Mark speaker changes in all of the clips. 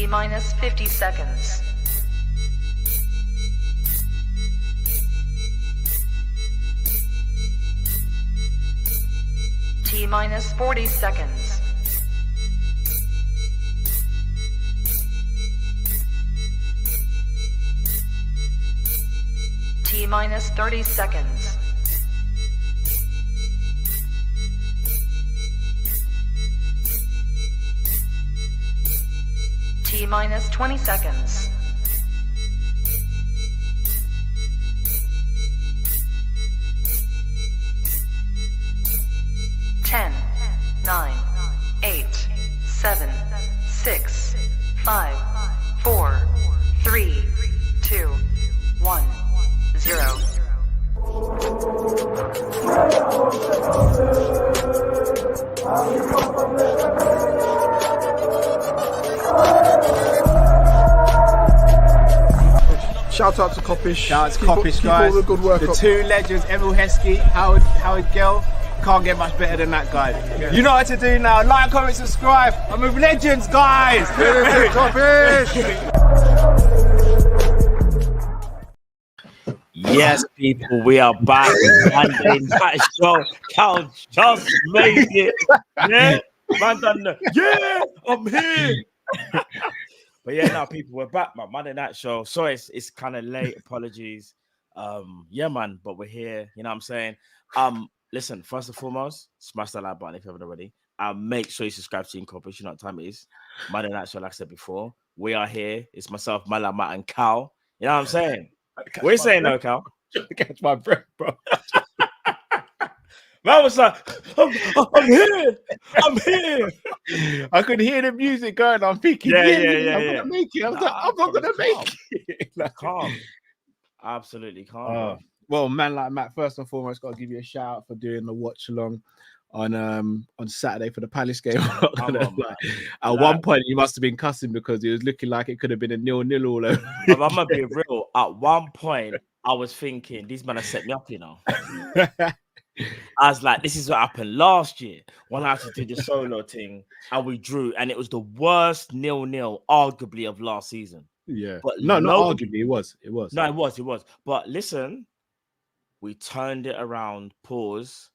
Speaker 1: T minus 50 seconds. T minus 40 seconds. T minus 30 seconds. T minus 20 seconds. Ten, 9, 8, 7, 6, 5, 4, 3, 2, 1, 0.
Speaker 2: Shout out to Kopish.
Speaker 3: Shout out to Kopish, guys.
Speaker 2: All the good work
Speaker 3: the
Speaker 2: up.
Speaker 3: two legends, Emil Heskey, Howard Gill. Can't get much better than that, guy. Yeah. You know what to do now. Like, comment, subscribe. I'm with legends, guys.
Speaker 4: Yes, people, we are back. Monday night show. Cal just made it. Yeah, man done the, yeah, I'm here. But yeah, now people, we're back, man. Monday night show. Sorry, it's kind of late. Apologies. Yeah, man, but we're here. You know what I'm saying? Listen, first and foremost, smash that like button if you haven't already. Make sure you subscribe to Kop-Ish. You know what time it is. Monday night show, like I said before. We are here. It's myself, Mala, Matt, and Cal. You know what I'm saying? We're saying no, Cal.
Speaker 2: Catch my breath, bro.
Speaker 3: Man was like, I'm here. I'm here.
Speaker 2: I could hear the music going. I'm thinking,
Speaker 3: Yeah.
Speaker 2: I'm gonna make it. I'm not gonna make it. Like,
Speaker 3: Calm. Absolutely calm.
Speaker 2: Well, man, like Matt, first and foremost, got to give you a shout out for doing the watch along on Saturday for the Palace game. At one point, you must have been cussing because it was looking like it could have been a 0-0 all over.
Speaker 4: I'm gonna be real. At one point, I was thinking these men have set me up, you know. I was like, this is what happened last year when I had to do the solo thing and we drew, and it was the worst 0-0, arguably, of last season.
Speaker 2: Yeah,
Speaker 4: but
Speaker 2: not arguably, it was.
Speaker 4: No, it was. But listen, we turned it around, pause,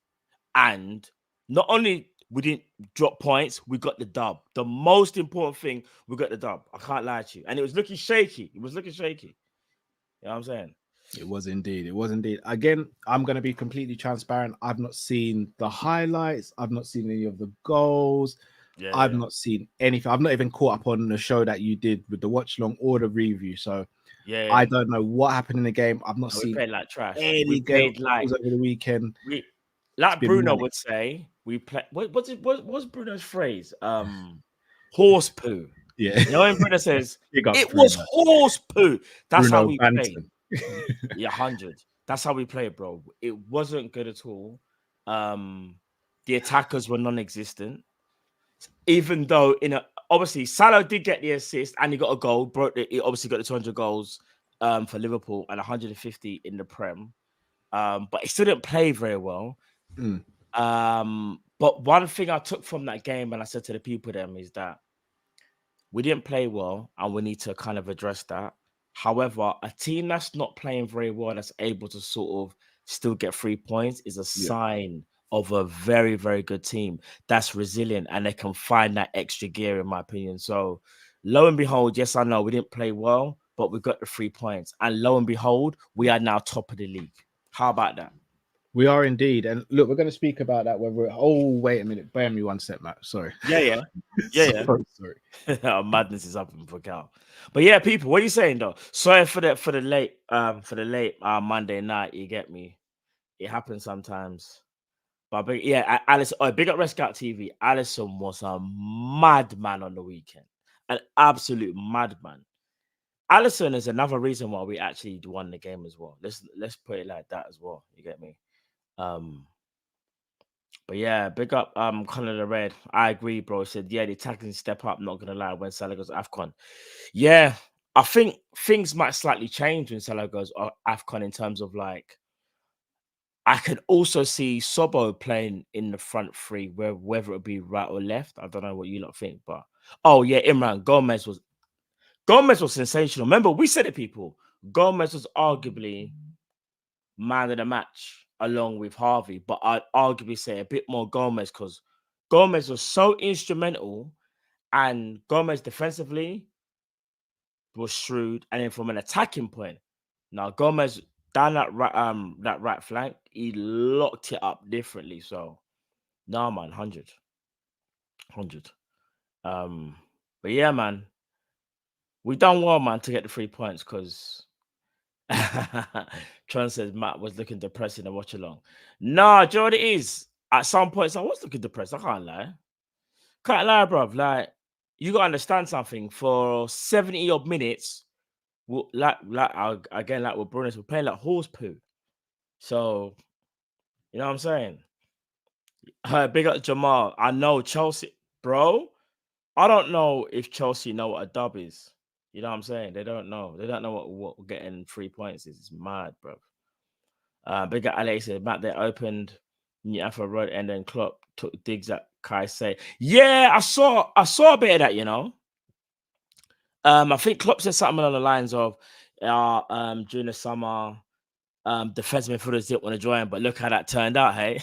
Speaker 4: and not only we didn't drop points, we got the dub. The most important thing, we got the dub. I can't lie to you. And it was looking shaky. You know what I'm saying?
Speaker 2: It was indeed. Again, I'm going to be completely transparent. I've not seen the highlights. I've not seen any of the goals. I've not seen anything. I've not even caught up on the show that you did with the watch long or the review. So I don't know what happened in the game. I've not seen
Speaker 4: played like trash.
Speaker 2: Any games over the weekend.
Speaker 4: Like Bruno would say, we play. What's Bruno's phrase? Horse poo.
Speaker 2: Yeah.
Speaker 4: You know when Bruno says it was horse poo. That's
Speaker 2: Bruno
Speaker 4: how we
Speaker 2: Banton.
Speaker 4: played. Yeah, 100. That's how we played, bro. It wasn't good at all. The attackers were non-existent. Even though obviously Salah did get the assist and he got a goal. He obviously got the 200 goals for Liverpool and 150 in the Prem. But he still didn't play very well. But one thing I took from that game, and I said to the people them, is that we didn't play well and we need to kind of address that. However, a team that's not playing very well, that's able to sort of still get 3 points, is a sign of a very, very good team that's resilient and they can find that extra gear, in my opinion. So, lo and behold, yes, I know we didn't play well, but we got the 3 points. And lo and behold, we are now top of the league. How about that?
Speaker 2: We are indeed. And look, we're going to speak about that. Wait a minute. Bear me one sec, Matt. Sorry.
Speaker 4: Yeah.
Speaker 2: Sorry.
Speaker 4: Madness is happening for Cal. But yeah, people, what are you saying though? Sorry for the late Monday night. You get me? It happens sometimes. But yeah, Allison. Oh, big up Red Scout TV. Allison was a madman on the weekend, an absolute madman. Allison is another reason why we actually won the game as well. Let's put it like that as well. You get me? But yeah, big up Conor the Red. I agree, bro. He said, yeah, the attacking step up, not gonna lie, when Salah goes AFCON. Yeah, I think things might slightly change when Salah goes AFCON in terms of like, I could also see Sobo playing in the front three, whether it be right or left. I don't know what you lot think, but oh yeah, Imran Gomez was Gomez was sensational. Remember, we said it, people. Gomez was arguably man of the match along with Harvey, but I'd arguably say a bit more Gomez because Gomez was so instrumental, and Gomez defensively was shrewd, and then from an attacking point, now Gomez down that right flank, he locked it up differently. So, nah, man, 100. But yeah, man, we done well, man, to get the 3 points because Tron says Matt was looking depressed in the watch along. Nah, do you know what it is? At some points, I was looking depressed. I can't lie. Can't lie, bruv. Like, you gotta understand something. For 70 odd minutes, like again, like with Bruno, we're playing like horse poo. So, you know what I'm saying? Big up Jamal. I know Chelsea, bro. I don't know if Chelsea know what a dub is. You know what I'm saying? They don't know. They don't know what getting 3 points is. It's mad, bro. Big up Alex said, Matt, they opened Newcastle Road and then Klopp took digs at Caicedo. Yeah, I saw a bit of that, you know. I think Klopp said something along the lines of during the summer, defensive midfielders didn't want to join, but look how that turned out, hey.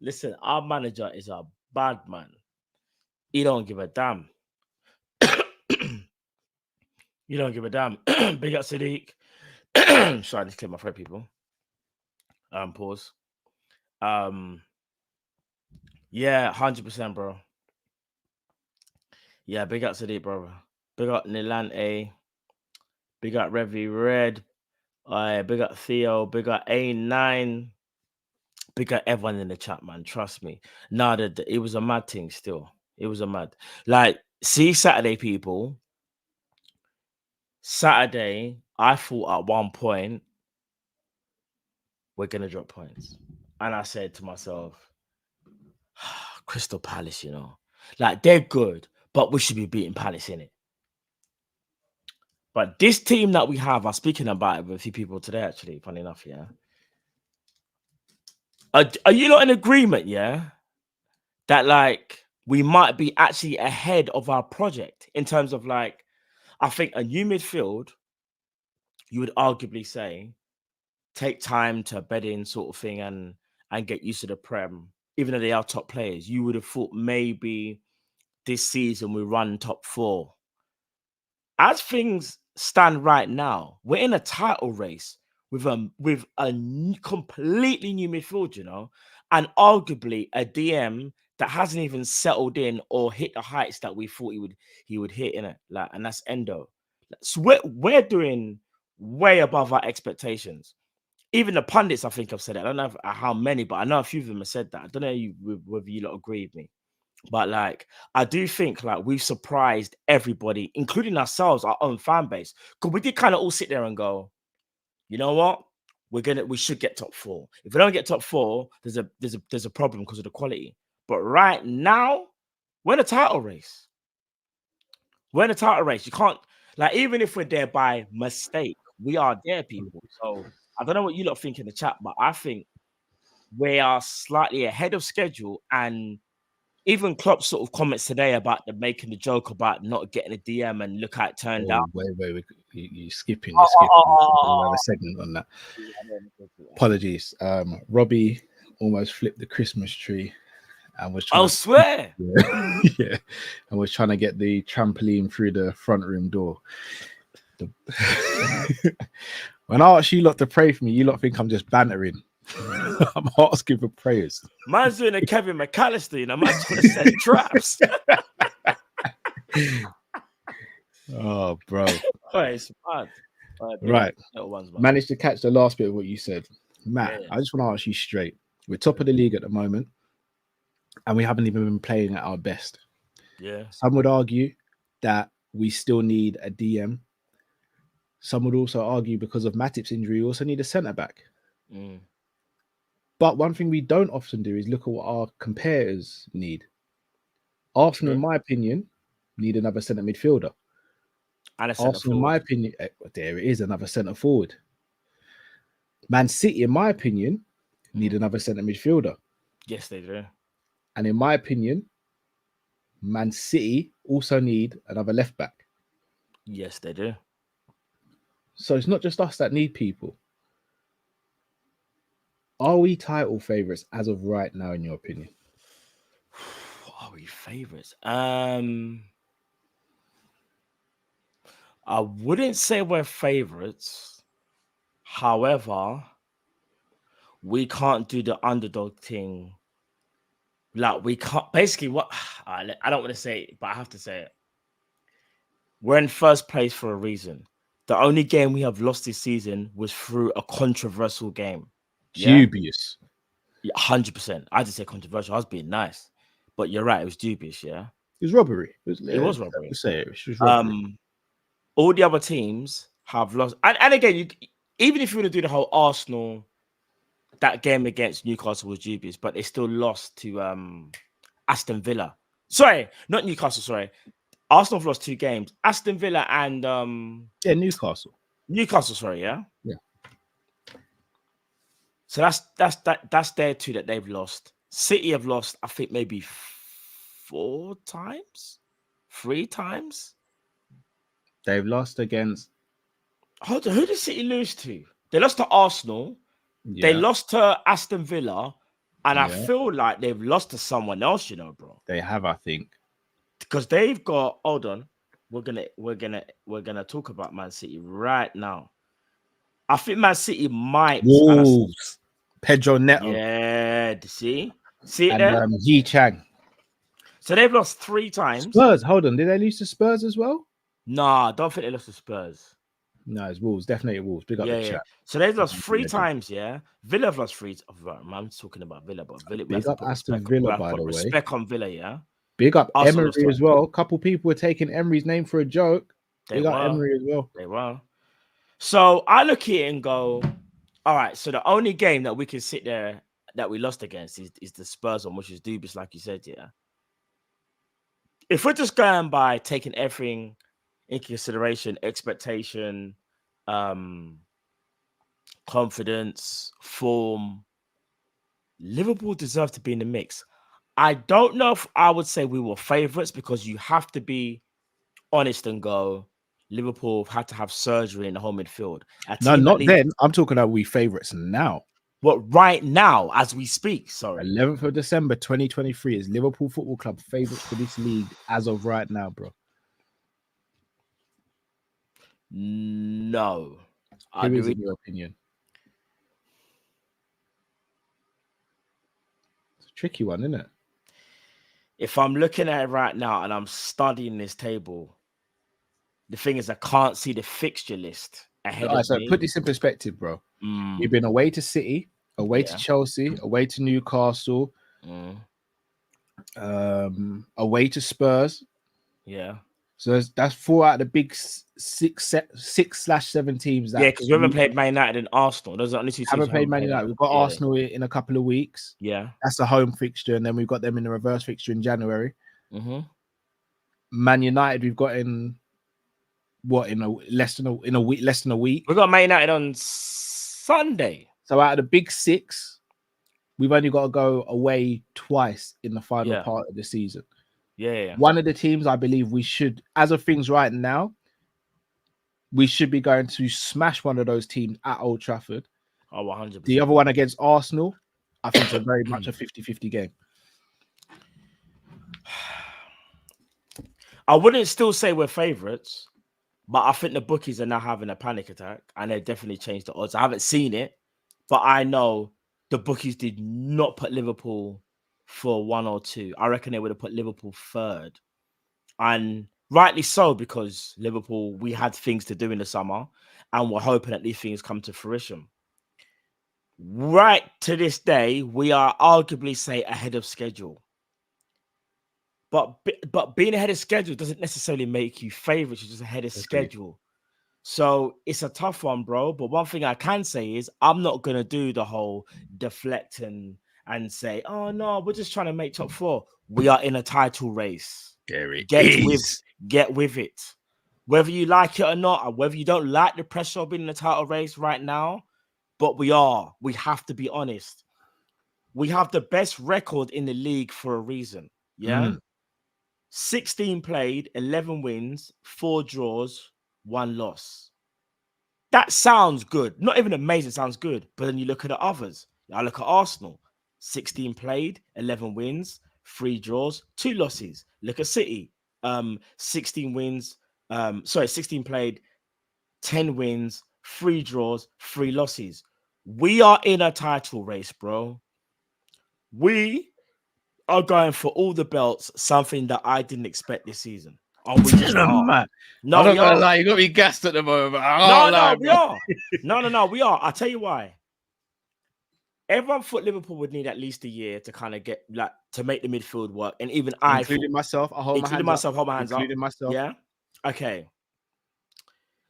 Speaker 4: Listen, our manager is a bad man. He don't give a damn. You don't give a damn. Big up Sadiq. Sorry, I just clear my throat, people. Pause. Yeah, 100%, bro. Yeah, big up Sadiq, brother. Big up Nilante. Big up Revy Red. Big up Theo. Big up A9. Big up everyone in the chat, man. Trust me. Nah, it was a mad thing still. It was a mad. Like, see, Saturday, people. Saturday, I thought at one point we're going to drop points. And I said to myself, Crystal Palace, you know, like they're good, but we should be beating Palace in it. But this team that we have, I'm speaking about it with a few people today, actually, funny enough, yeah. Are you not in agreement, yeah, that like we might be actually ahead of our project in terms of like, I think a new midfield, you would arguably say, take time to bed in sort of thing and get used to the Prem, even though they are top players. You would have thought maybe this season we run top 4. As things stand right now, we're in a title race with a completely new midfield, you know, and arguably a DM that hasn't even settled in or hit the heights that we thought he would hit in it. Like, and that's Endo. So we're doing way above our expectations. Even the pundits, I think, have said it. I don't know how many, but I know a few of them have said that. I don't know whether you lot agree with me. But like, I do think like we've surprised everybody, including ourselves, our own fan base. Because we did kind of all sit there and go, you know what? We should get top 4. If we don't get top 4, there's a problem because of the quality. But right now, we're in a title race. We're in a title race. You can't, like, even if we're there by mistake, we are there, people. So I don't know what you lot think in the chat, but I think we are slightly ahead of schedule. And even Klopp sort of comments today about making the joke about not getting a DM and look how it turned out.
Speaker 2: Wait, you're skipping. Another segment on that. Apologies. Robbie almost flipped the Christmas tree and was trying
Speaker 4: swear.
Speaker 2: Yeah, and was trying to get the trampoline through the front room door. When I ask you lot to pray for me, you lot think I'm just bantering. I'm asking for prayers.
Speaker 4: Man's doing a Kevin McAllister, you know, man's trying to set traps.
Speaker 2: Oh, bro.
Speaker 4: It's mad.
Speaker 2: Right. Managed to catch the last bit of what you said. Matt, I just want to ask you straight. We're top of the league at the moment, and we haven't even been playing at our best.
Speaker 4: Yeah.
Speaker 2: Some would argue that we still need a DM. Some would also argue because of Matip's injury, we also need a centre-back. But one thing we don't often do is look at what our competitors need. Arsenal, in my opinion, need another centre midfielder.
Speaker 4: And
Speaker 2: Arsenal, in my opinion, there it is, another centre forward. Man City, in my opinion, need another centre midfielder.
Speaker 4: Yes, they do.
Speaker 2: And in my opinion, Man City also need another left back.
Speaker 4: Yes, they do.
Speaker 2: So it's not just us that need people. Are we title favorites as of right now, in your opinion?
Speaker 4: Are we favorites? I wouldn't say we're favorites. However, we can't do the underdog thing. Like we can't. Basically, what I don't want to say it, but I have to say it. We're in first place for a reason. The only game we have lost this season was through a controversial game. Yeah,
Speaker 2: Dubious.
Speaker 4: 100%. I just say controversial. I was being nice, but you're right. It was dubious. Yeah,
Speaker 2: It was robbery.
Speaker 4: it was robbery.
Speaker 2: Let's say it was robbery.
Speaker 4: All the other teams have lost, and again, even if you want to do the whole Arsenal, that game against Newcastle was dubious, but they still lost to Aston Villa. Sorry, not Newcastle. Sorry, Arsenal have lost 2 games. Aston Villa and
Speaker 2: Newcastle.
Speaker 4: Newcastle. Sorry, yeah. So that's their 2 that they've lost. City have lost, I think, maybe 4 times, 3 times.
Speaker 2: They've lost against.
Speaker 4: Hold on, who did City lose to? They lost to Arsenal.
Speaker 2: Yeah.
Speaker 4: They lost to Aston Villa, and I
Speaker 2: Yeah.
Speaker 4: feel like they've lost to someone else, you know, bro.
Speaker 2: They have, I think.
Speaker 4: Because they've got. Hold on, we're gonna talk about Man City right now. I think Man City might.
Speaker 2: Wolves. Pedro Neto.
Speaker 4: Yeah, see it
Speaker 2: And
Speaker 4: there.
Speaker 2: Yi Chang.
Speaker 4: So they've lost 3 times.
Speaker 2: Spurs. Hold on. Did they lose to Spurs as well?
Speaker 4: Nah, I don't think they lost to Spurs.
Speaker 2: No, it's Wolves. Definitely Wolves. Big up the chat.
Speaker 4: So they've lost 3 times, yeah. Villa have lost 3. I'm talking about Villa, but Villa.
Speaker 2: Big up Aston Villa, by the way.
Speaker 4: Respect on Villa, yeah.
Speaker 2: Big up
Speaker 4: Arsenal
Speaker 2: Emery as well. A couple people were taking Emery's name for a joke. Big up Emery as well.
Speaker 4: They were. So I look at it and go, all right. So the only game that we can sit there that we lost against is the Spurs one, which is dubious, like you said, yeah. If we're just going by taking everything in consideration, expectation, confidence, form, Liverpool deserve to be in the mix. I don't know if I would say we were favorites, because you have to be honest and go, Liverpool had to have surgery in the home midfield.
Speaker 2: No, not then. I'm talking about we favorites now.
Speaker 4: But right now, as we speak, sorry.
Speaker 2: 11th of December 2023 is Liverpool Football Club favorites for this league as of right now, bro.
Speaker 4: No.
Speaker 2: Who is, in your opinion? It's a tricky one, isn't it?
Speaker 4: If I'm looking at it right now and I'm studying this table, the thing is I can't see the fixture list ahead of
Speaker 2: so
Speaker 4: me.
Speaker 2: Put this in perspective, bro. You've been away to City, away to Chelsea, away to Newcastle, away to Spurs.
Speaker 4: Yeah.
Speaker 2: So that's 4 out of the big 6/7 teams. That
Speaker 4: because we haven't played Man United and Arsenal. Those are only 2 teams.
Speaker 2: Haven't played Man United. We've got Arsenal in a couple of weeks.
Speaker 4: Yeah.
Speaker 2: That's a home fixture, and then we've got them in the reverse fixture in January.
Speaker 4: Mm-hmm.
Speaker 2: Man United, we've got in less than a week.
Speaker 4: We've got Man United on Sunday.
Speaker 2: So out of the big 6, we've only got to go away twice in the final part of the season.
Speaker 4: Yeah.
Speaker 2: One of the teams I believe we should, as of things right now, we should be going to smash one of those teams at Old Trafford.
Speaker 4: Oh, 100%.
Speaker 2: The other one against Arsenal, I think it's very much a 50-50 game.
Speaker 4: I wouldn't still say we're favorites, but I think the bookies are now having a panic attack, and they've definitely changed the odds. I haven't seen it, but I know the bookies did not put Liverpool for 1 or 2. I reckon they would have put Liverpool 3rd. And rightly so, because Liverpool, we had things to do in the summer, and we're hoping that these things come to fruition. Right to this day, we are arguably, say, ahead of schedule. But being ahead of schedule doesn't necessarily make you favorites. You're just ahead of schedule. So it's a tough one, bro. But one thing I can say is I'm not going to do the whole deflect and say, oh, no, we're just trying to make top 4. We are in a title race. Get with it. Whether you like it or not, or whether you don't like the pressure of being in a title race right now, but we are. We have to be honest. We have the best record in the league for a reason. Yeah. 16 played, 11 wins, 4 draws, 1 loss. That sounds good. Not even amazing, sounds good. But then you look at the others. I look at Arsenal. 16 played, 11 wins, 3 draws, 2 losses. Look at City. 16 wins. 16 played, 10 wins, 3 draws, 3 losses. We are in a title race, bro. We are going for all the belts, something that I didn't expect this season. Oh, we just are.
Speaker 2: Man.
Speaker 4: No,
Speaker 2: I'm not
Speaker 4: we
Speaker 2: gonna
Speaker 4: are.
Speaker 2: lie, you got me gassed at the moment.
Speaker 4: No, we are. No, we are. I'll tell you why. Everyone thought Liverpool would need at least a year to kind of get like to make the midfield work, and even
Speaker 2: Including myself, I hold my hands up.
Speaker 4: hold my hands
Speaker 2: Including
Speaker 4: up.
Speaker 2: myself.
Speaker 4: Yeah. Okay.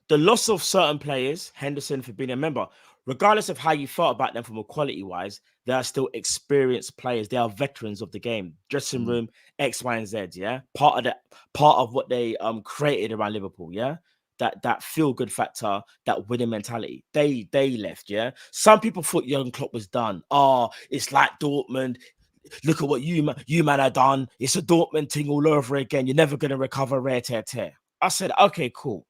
Speaker 4: The loss of certain players, Henderson, Fabinho, remember, regardless of how you felt about them from a quality wise, they are still experienced players. They are veterans of the game. Dressing room, X, Y, and Z. Yeah, part of what they created around Liverpool. Yeah, that feel good factor, that winning mentality. They left. Yeah, some people thought Jurgen Klopp was done. Oh, it's like Dortmund. Look at what you man have done. It's a Dortmund thing all over again. You're never gonna recover. Rare tear. I said, okay, cool.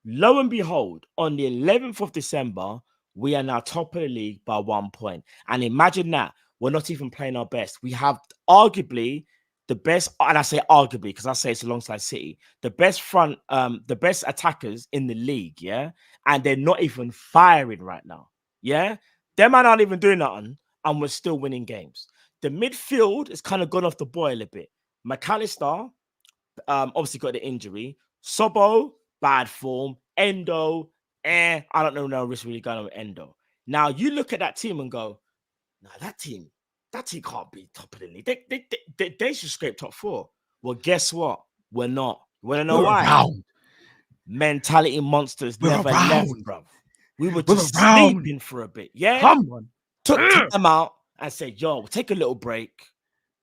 Speaker 4: Lo and behold, on the 11th of December, we are now top of the league by 1 point. And imagine that. We're not even playing our best. We have arguably the best, and I say arguably because I say it's alongside City, the best the best attackers in the league, yeah? And they're not even firing right now, yeah? Them man aren't even doing nothing, and we're still winning games. The midfield has kind of gone off the boil a bit. McAllister, obviously got the injury. Sobo, bad form. Endo, I don't know no risk really going on with Endo. Now you look at that team and go, nah, that team can't be top of the league. They should scrape top 4. Well, guess what? We're not. You want to know why?
Speaker 2: Around.
Speaker 4: Mentality monsters never left, bro. We were just sleeping for a bit. Yeah.
Speaker 2: Come on.
Speaker 4: Took time out and said, yo, we'll take a little break.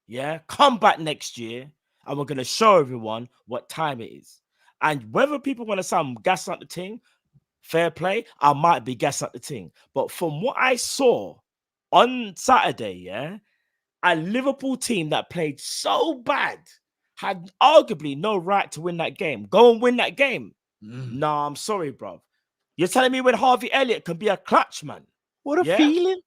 Speaker 4: Yeah. Come back next year. And we're going to show everyone what time it is. And whether people want to sound gas up the thing, fair play, I might be gas up the thing. But from what I saw on Saturday, yeah, a Liverpool team that played so bad had arguably no right to win that game. Go and win that game. Nah, I'm sorry, bro. You're telling me when Harvey Elliott can be a clutch, man?
Speaker 2: What a feeling.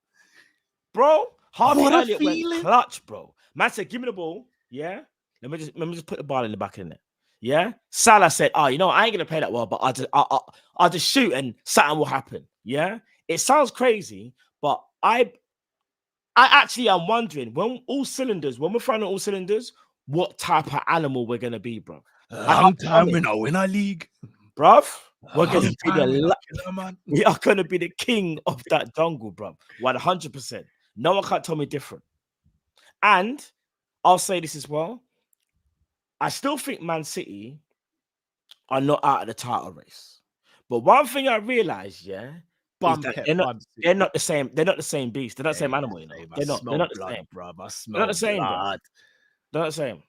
Speaker 4: Bro, Harvey Elliott went clutch, bro. Man said, give me the ball. Yeah. Let me just put the ball in the back of the net. Yeah. Salah said, I ain't gonna play that well, but I'll just shoot and something will happen. Yeah. It sounds crazy, but I actually am wondering when we're throwing all cylinders, what type of animal we're gonna be, bro.
Speaker 2: Long time we not win our league.
Speaker 4: Bruv. We are gonna be the king of that jungle, bro. 100%. No one can't tell me different. And I'll say this as well. I still think Man City are not out of the title race. But one thing I realized, yeah, is that they're not the same. They're not the same beast. They're not the same animal, you know. They're not the same, bro. They're not the same, bro. They're not the same.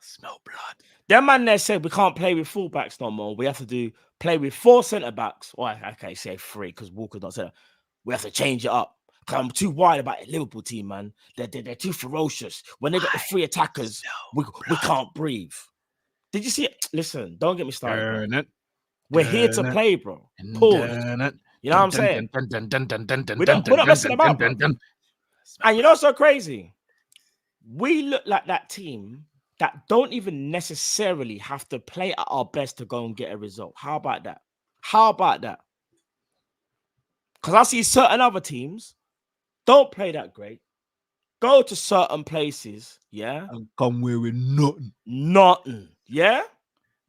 Speaker 2: Smell blood.
Speaker 4: That man there said we can't play with fullbacks no more. We have to play with 4 centre-backs. Or okay, say 3 because Walker's not centre. We have to change it up. I'm too worried about the Liverpool team, man. They're too ferocious. When they got the 3 attackers, we can't breathe. Did you see it? Listen, don't get me started. We're here to play, bro. Pause. You know what I'm saying? We're not messing about, bro. And you know what's so crazy? We look like that team that don't even necessarily have to play at our best to go and get a result. How about that? Because I see certain other teams don't play that great. Go to certain places, yeah,
Speaker 2: and come away with nothing.
Speaker 4: Nothing, yeah.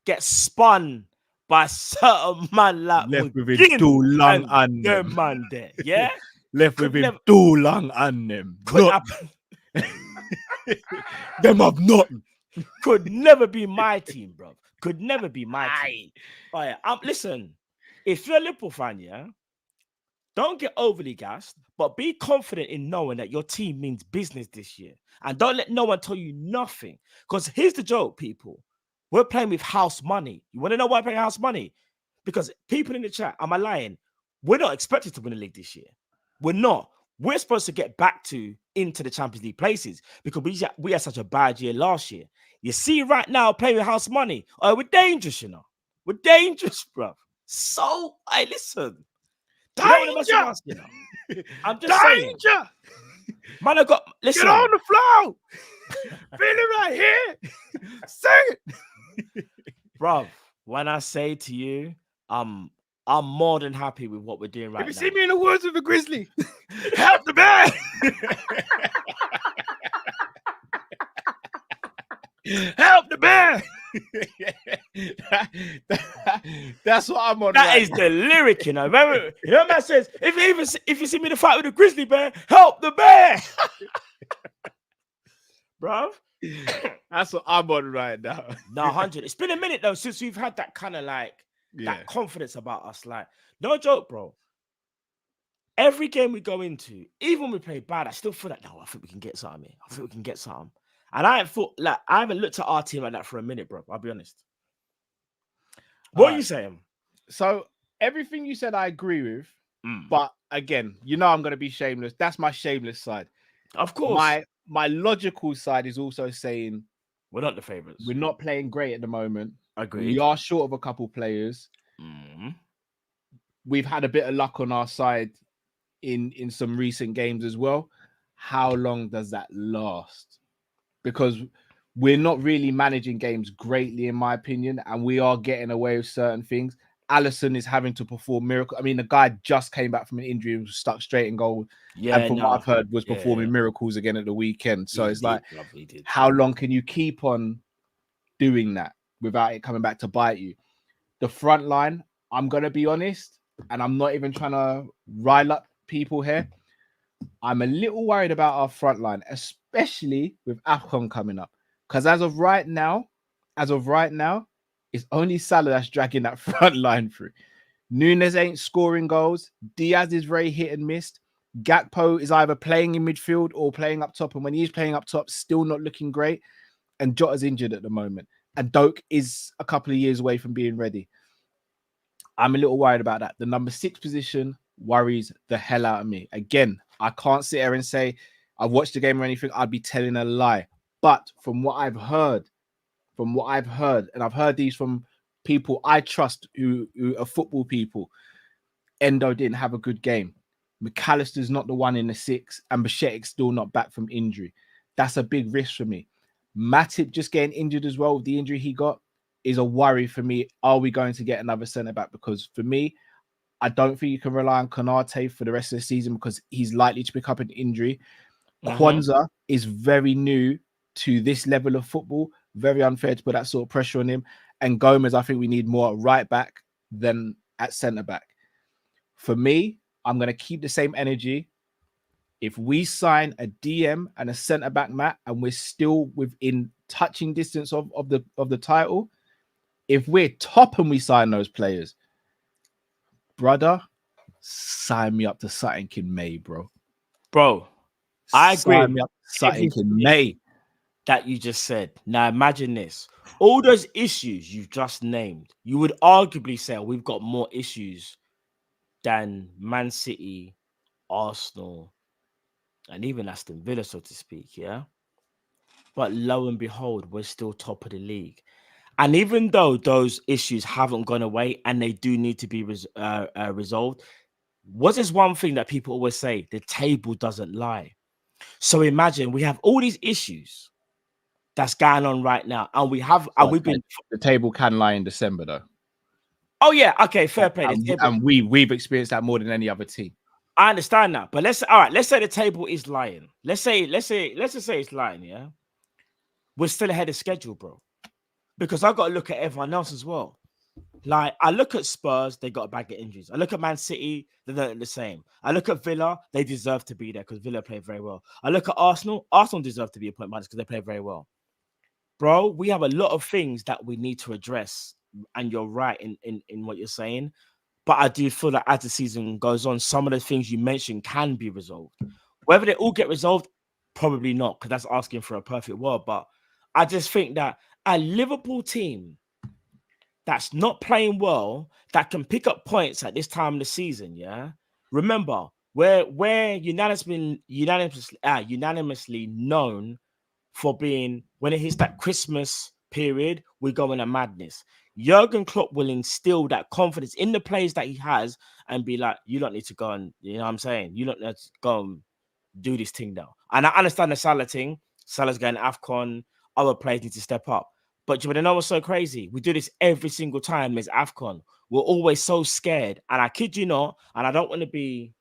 Speaker 4: Get spun by certain man like
Speaker 2: left with it too long and
Speaker 4: them man there, yeah.
Speaker 2: Left with it too long and them.
Speaker 4: Could happen.
Speaker 2: Them have nothing.
Speaker 4: Could never be my team, bro. Could never be my team. Oh yeah. Listen, if you're a Liverpool fan, yeah. Don't get overly gassed, but be confident in knowing that your team means business this year. And don't let no one tell you nothing. Because here's the joke, people. We're playing with house money. You want to know why we're playing house money? Because people in the chat, am I lying? We're not expected to win the league this year. We're not. We're supposed to get back into the Champions League places because we had such a bad year last year. You see right now playing with house money. Oh, we're dangerous, you know. were dangerous, bro. So, hey, listen. You don't wanna mess with us, you know? I'm just saying.
Speaker 2: Danger!
Speaker 4: Man, I got listen.
Speaker 2: Get on the floor. Feel it right here. Sing it.
Speaker 4: Bro, when I say to you, I'm more than happy with what we're doing right now.
Speaker 2: If you see me in the woods with a grizzly, help the bear. Help the bear. That's what I'm on.
Speaker 4: That is the lyric, you know. Remember, you know, man says, if you see me in the fight with a grizzly bear, help the bear. Bro.
Speaker 2: That's what I'm on right now.
Speaker 4: No, 100. It's been a minute though since we've had that kind of like that confidence about us. Like, no joke, bro. Every game we go into, even when we play bad, I still feel like, no, I think we can get something here. I think we can get something. And I haven't looked at our team like that for a minute, bro. I'll be honest. What are you saying?
Speaker 2: So everything you said, I agree with. But again, you know, I'm gonna be shameless. That's my shameless side.
Speaker 4: Of course.
Speaker 2: My logical side is also saying
Speaker 4: we're not the favorites.
Speaker 2: We're not playing great at the moment.
Speaker 4: Agreed.
Speaker 2: We are short of a couple players. We've had a bit of luck on our side in some recent games as well. How long does that last? Because we're not really managing games greatly, in my opinion, and we are getting away with certain things. Alisson is having to perform miracles. I mean, the guy just came back from an injury and was stuck straight in goal.
Speaker 4: Yeah,
Speaker 2: and from what I've heard, was performing miracles again at the weekend. So it's like, how long can you keep on doing that without it coming back to bite you? The front line, I'm going to be honest, and I'm not even trying to rile up people here. I'm a little worried about our front line, especially with AFCON coming up. Because as of right now, it's only Salah that's dragging that front line through. Nunes ain't scoring goals. Diaz is very hit and miss. Gakpo is either playing in midfield or playing up top. And when he's playing up top, still not looking great. And Jota's injured at the moment. And Doak is a couple of years away from being ready. I'm a little worried about that. The number 6 position worries the hell out of me. Again, I can't sit here and say I've watched the game or anything. I'd be telling a lie. But from what I've heard, and I've heard these from people I trust who are football people, Endo didn't have a good game. McAllister's not the one in the 6, and Bichetik's still not back from injury. That's a big risk for me. Matip just getting injured as well with the injury he got is a worry for me. Are we going to get another centre-back? Because for me, I don't think you can rely on Konate for the rest of the season because he's likely to pick up an injury. Kwanzaa is very new to this level of football. Very unfair to put that sort of pressure on him. And Gomez, I think we need more right back than at centre-back. For me, I'm going to keep the same energy. If we sign a DM and a centre-back, Matt, and we're still within touching distance of the title, if we're top and we sign those players, brother, sign me up to something in May, bro.
Speaker 4: Bro, I agree.
Speaker 2: Sign me up to something in May.
Speaker 4: That you just said. Now imagine this. All those issues you've just named, you would arguably say we've got more issues than Man City, Arsenal, and even Aston Villa, so to speak, yeah? But lo and behold, we're still top of the league. And even though those issues haven't gone away and they do need to be resolved, what is one thing that people always say? The table doesn't lie. So imagine we have all these issues that's going on right now, and we've been.
Speaker 2: The table can lie in December, though.
Speaker 4: Oh yeah, okay, fair play.
Speaker 2: And we've experienced that more than any other team.
Speaker 4: I understand that, but let's say the table is lying. Let's just say it's lying. Yeah, we're still ahead of schedule, bro. Because I've got to look at everyone else as well. Like, I look at Spurs, they got a bag of injuries. I look at Man City, they're the same. I look at Villa, they deserve to be there because Villa play very well. I look at Arsenal deserve to be a point minus because they play very well. Bro, we have a lot of things that we need to address, and you're right in what you're saying. But I do feel that as the season goes on, some of the things you mentioned can be resolved. Whether they all get resolved, probably not, because that's asking for a perfect world. But I just think that a Liverpool team that's not playing well, that can pick up points at this time of the season, yeah? Remember, we're unanimously known for being, when it hits that Christmas period, we go in a madness. Jurgen Klopp will instill that confidence in the players that he has and be like, you don't need to go and, you know what I'm saying? You don't need to go and do this thing now. And I understand the Salah thing. Salah's going AFCON. Other players need to step up. But you know what's so crazy? We do this every single time there's AFCON. We're always so scared. And I kid you not, and I don't want to be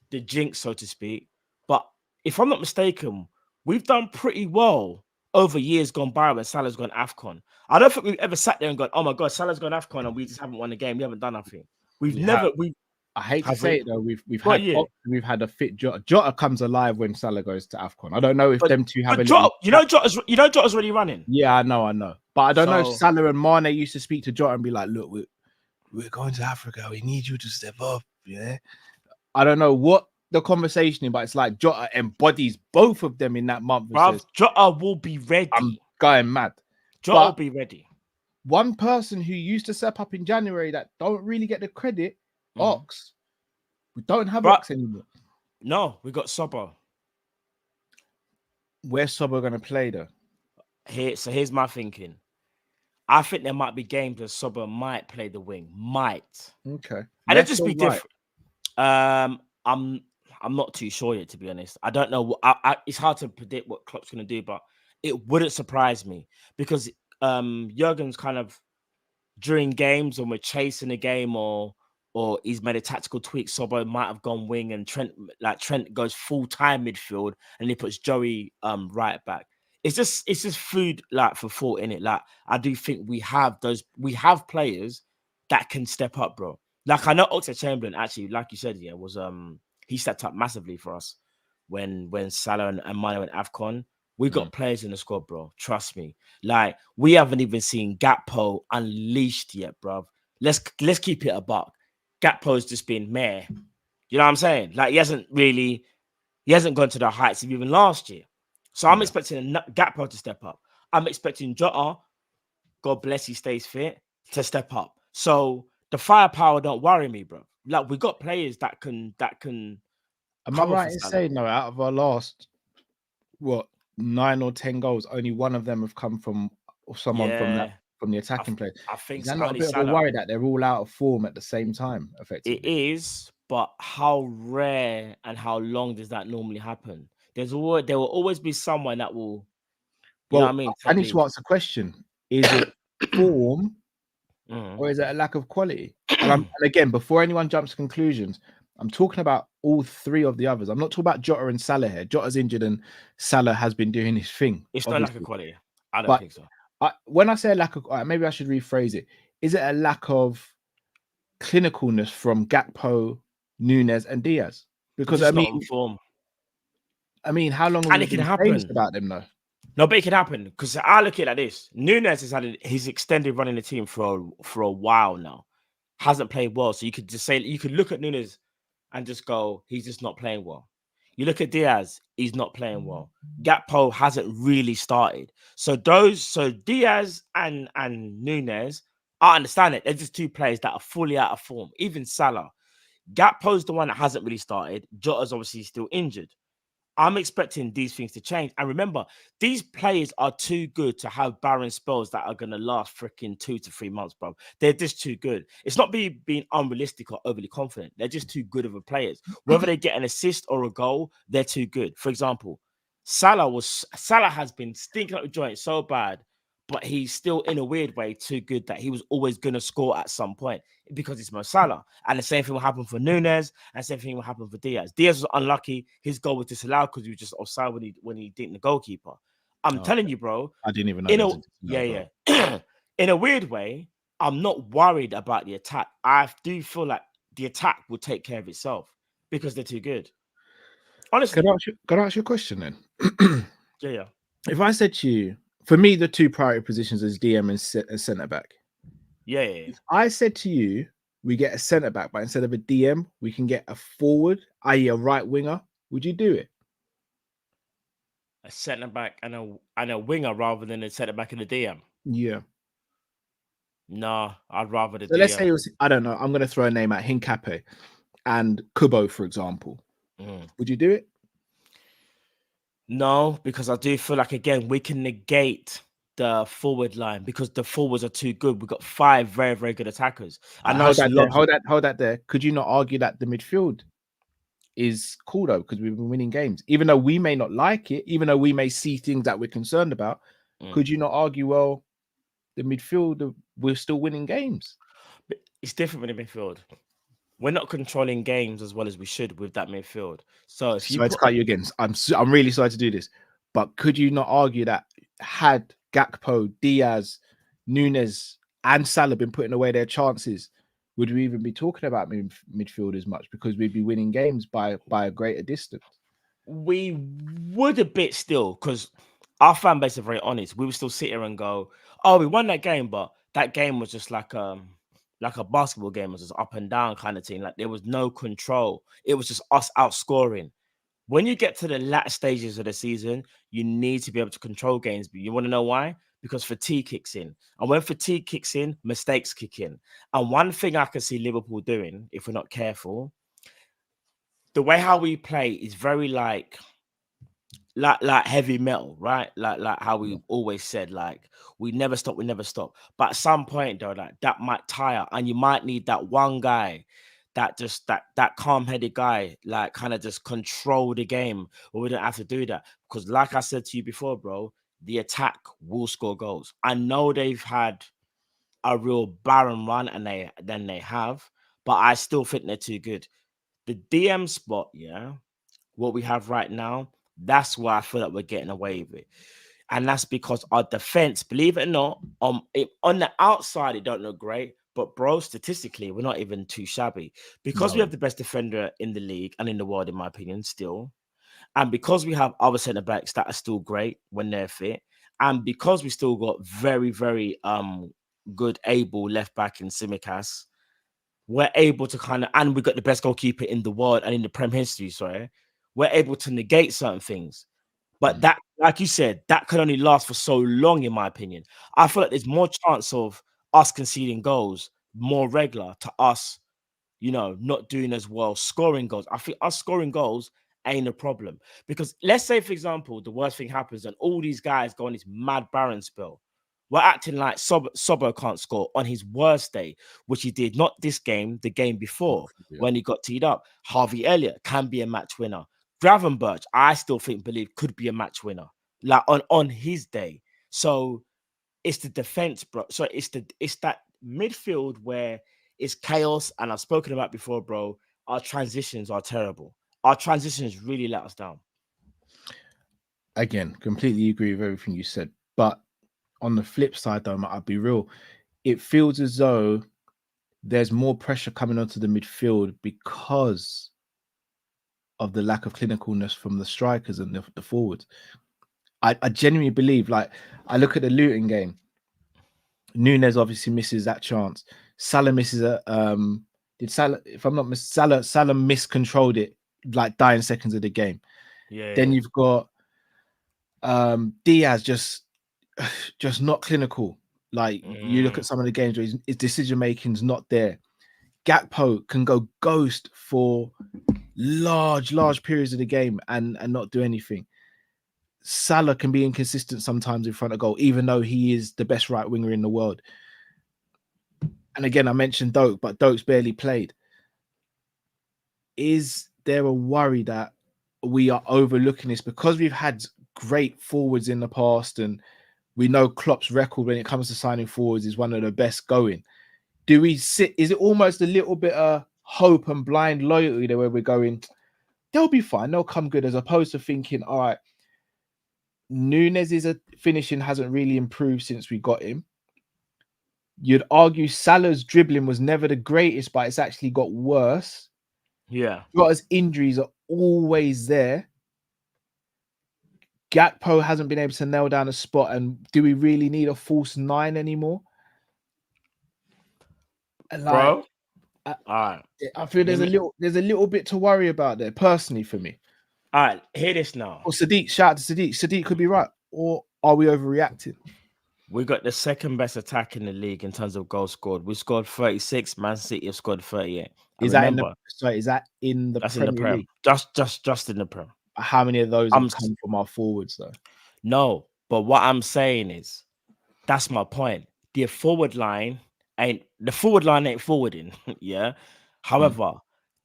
Speaker 4: the jinx, so to speak, but if I'm not mistaken, we've done pretty well over years gone by when Salah's gone AFCON. I don't think we've ever sat there and gone, oh my God, Salah's gone AFCON and we just haven't won a game. We haven't done nothing.
Speaker 2: I hate to say it though, we've had a fit Jota. Jota comes alive when Salah goes to AFCON. I don't know if them two have
Speaker 4: Jota, Jota's already running.
Speaker 2: Yeah, I know. But I don't know if Salah and Mane used to speak to Jota and be like, look, we're going to Africa. We need you to step up. Yeah. I don't know what the conversation is, but it's like Jota embodies both of them in that month.
Speaker 4: Bruv, Jota will be ready.
Speaker 2: I'm going mad.
Speaker 4: Jota will be ready.
Speaker 2: One person who used to step up in January that don't really get the credit, Ox. We don't have Ox anymore.
Speaker 4: No, we got Sobo.
Speaker 2: Where's Sobo going to play though?
Speaker 4: Here's my thinking. I think there might be games where Sobo might play the wing. Might.
Speaker 2: Okay.
Speaker 4: And it'll just be different. I'm not too sure yet, to be honest. I don't know. It's hard to predict what Klopp's going to do, but it wouldn't surprise me because Jurgen's kind of during games when we're chasing a game or he's made a tactical tweak. Sobo might have gone wing and Trent goes full time midfield and he puts Joey right back. It's just food like for thought in it. Like I do think we have players that can step up, bro. Like I know Oxlade-Chamberlain actually, like you said, was he stepped up massively for us when Salah and Mane went AFCON. We got players in the squad, bro. Trust me. Like we haven't even seen Gakpo unleashed yet, bro. Let's keep it a buck. Gakpo's just been meh. You know what I'm saying? Like he hasn't gone to the heights of even last year. So I'm expecting Gakpo to step up. I'm expecting Jota, God bless he stays fit, to step up. So the firepower don't worry me, bro. Like we got players that can.
Speaker 2: Am I right in saying though, out of our last 9 or 10 goals, only one of them have come from someone from the attacking play?
Speaker 4: I think
Speaker 2: it's not a bit of a worry that they're all out of form at the same time. Effectively,
Speaker 4: it is, but how rare and how long does that normally happen? There will always be someone that will. You know what I mean?
Speaker 2: I need to ask a question: is it form? Or is it a lack of quality? And again, before anyone jumps to conclusions, I'm talking about all three of the others. I'm not talking about Jota and Salah here. Jota's injured and Salah has been doing his thing.
Speaker 4: It's not a lack of quality. I don't think so.
Speaker 2: When I say a lack of, maybe I should rephrase it. Is it a lack of clinicalness from Gakpo, Nunez, and Diaz? Because I mean, how long have we been famous about them though?
Speaker 4: No, but it can happen because I look at it like this. Nunez has had his extended running the team for a while now. Hasn't played well. So you could just say, you could look at Nunez and just go, he's just not playing well. You look at Diaz, he's not playing well. Gakpo hasn't really started. So Diaz and Nunez, I understand it. They're just two players that are fully out of form. Even Salah. Gakpo's the one that hasn't really started. Jota's obviously still injured. I'm expecting these things to change. And remember, these players are too good to have barren spells that are going to last freaking 2 to 3 months, bro. They're just too good. It's not being unrealistic or overly confident. They're just too good of a players. Whether they get an assist or a goal, they're too good. For example, Salah has been stinking up the joint so bad, but he's still in a weird way too good that he was always going to score at some point because it's Mo Salah. And the same thing will happen for Nunez, and the same thing will happen for Diaz. Diaz was unlucky. His goal was disallowed because he was just offside when he didn't the goalkeeper. I'm telling you, bro.
Speaker 2: I didn't even know.
Speaker 4: In a weird way, I'm not worried about the attack. I do feel like the attack will take care of itself because they're too good. Honestly.
Speaker 2: Can I ask you a question then?
Speaker 4: Yeah.
Speaker 2: If I said to you, for me, the two priority positions is DM and centre back.
Speaker 4: Yeah.
Speaker 2: If I said to you, we get a centre back, but instead of a DM, we can get a forward, i.e., a right winger. Would you do it?
Speaker 4: A centre back and a winger rather than a centre back and a DM.
Speaker 2: Yeah.
Speaker 4: No, I'd rather the
Speaker 2: so
Speaker 4: DM.
Speaker 2: Let's say it was, I don't know. I'm going to throw a name out, Hincape and Kubo, for example. Would you do it?
Speaker 4: No, because I do feel like, again, we can negate the forward line because the forwards are too good. We've got 5 very, very good attackers. And
Speaker 2: hold that there. Could you not argue that the midfield is cool though, because we've been winning games, even though we may not like it, even though we may see things that we're concerned about? Could you not argue, well, the midfield, we're still winning games?
Speaker 4: But it's different with the midfield. We're not controlling games as well as we should with that midfield. So if you
Speaker 2: sorry to cut you again, I'm really sorry to do this, but could you not argue that had Gakpo, Diaz, Nunes, and Salah been putting away their chances, would we even be talking about midfield as much, because we'd be winning games by a greater distance?
Speaker 4: We would a bit still, because our fan base are very honest. We would still sit here and go, "Oh, we won that game," but that game was just like a basketball game. It was just up and down kind of thing. Like there was no control. It was just us outscoring. When you get to the latter stages of the season, you need to be able to control games. But you want to know why? Because fatigue kicks in. And when fatigue kicks in, mistakes kick in. And one thing I can see Liverpool doing, if we're not careful, the way how we play is very like heavy metal, right? Like how we always said, like we never stop. But at some point, though, like that might tire, and you might need that one guy that calm-headed guy, like kind of just control the game, but we don't have to do that. Because like I said to you before, bro, the attack will score goals. I know they've had a real barren run and they have, but I still think they're too good. The DM spot, yeah, what we have right now, that's why I feel like we're getting away with it. And that's because our defense, believe it or not, on the outside, it don't look great. But bro, statistically, we're not even too shabby, because we have the best defender in the league and in the world, in my opinion, still. And because we have other centre backs that are still great when they're fit, and because we still got very, very good, able left back in Tsimikas, we're able to and we got the best goalkeeper in the world and in the Prem history. Sorry, we're able to negate certain things. But that, like you said, that can only last for so long, in my opinion. I feel like there's more chance of us conceding goals more regular to us, not doing as well scoring goals. I think us scoring goals ain't a problem, because let's say, for example, the worst thing happens and all these guys go on this mad barren spell. We're acting like Sobo can't score on his worst day, which he did not this game, the game before, when he got teed up. Harvey Elliott can be a match winner. Gravenberch, I still believe could be a match winner, like on his day. So it's the defense, bro. So it's that midfield where it's chaos. And I've spoken about before, bro. Our transitions are terrible. Our transitions really let us down.
Speaker 2: Again, completely agree with everything you said. But on the flip side, though, I'll be real. It feels as though there's more pressure coming onto the midfield because of the lack of clinicalness from the strikers and the forwards. I genuinely believe, like, I look at the Luton game. Nunes obviously misses that chance. Salah misses Salah miscontrolled it like dying seconds of the game. Then you've got Diaz just not clinical. Like you look at some of the games where his decision making's not there. Gakpo can go ghost for large periods of the game and not do anything. Salah can be inconsistent sometimes in front of goal, even though he is the best right winger in the world. And again, I mentioned Doak, but Doak's barely played. Is there a worry that we are overlooking this because we've had great forwards in the past, and we know Klopp's record when it comes to signing forwards is one of the best going? Do we sit? Is it almost a little bit of hope and blind loyalty there where we're going, they'll be fine, they'll come good, as opposed to thinking, all right, Nunes' finishing hasn't really improved since we got him. You'd argue Salah's dribbling was never the greatest, but it's actually got worse.
Speaker 4: Yeah.
Speaker 2: Jota's injuries are always there. Gakpo hasn't been able to nail down a spot. And do we really need a false 9 anymore? And
Speaker 4: bro, all right.
Speaker 2: I feel there's a little bit to worry about there, personally, for me.
Speaker 4: All right, hear this now.
Speaker 2: Or Sadiq, shout out to Sadiq. Sadiq could be right. Or are we overreacting?
Speaker 4: We got the second best attack in the league in terms of goals scored. We scored 36. Man City have scored 38.
Speaker 2: Is that in the Premier League?
Speaker 4: Just in the Prem.
Speaker 2: How many of those have come from our forwards, though?
Speaker 4: No, but what I'm saying is, That's my point. The forward line ain't forwarding. Yeah. However,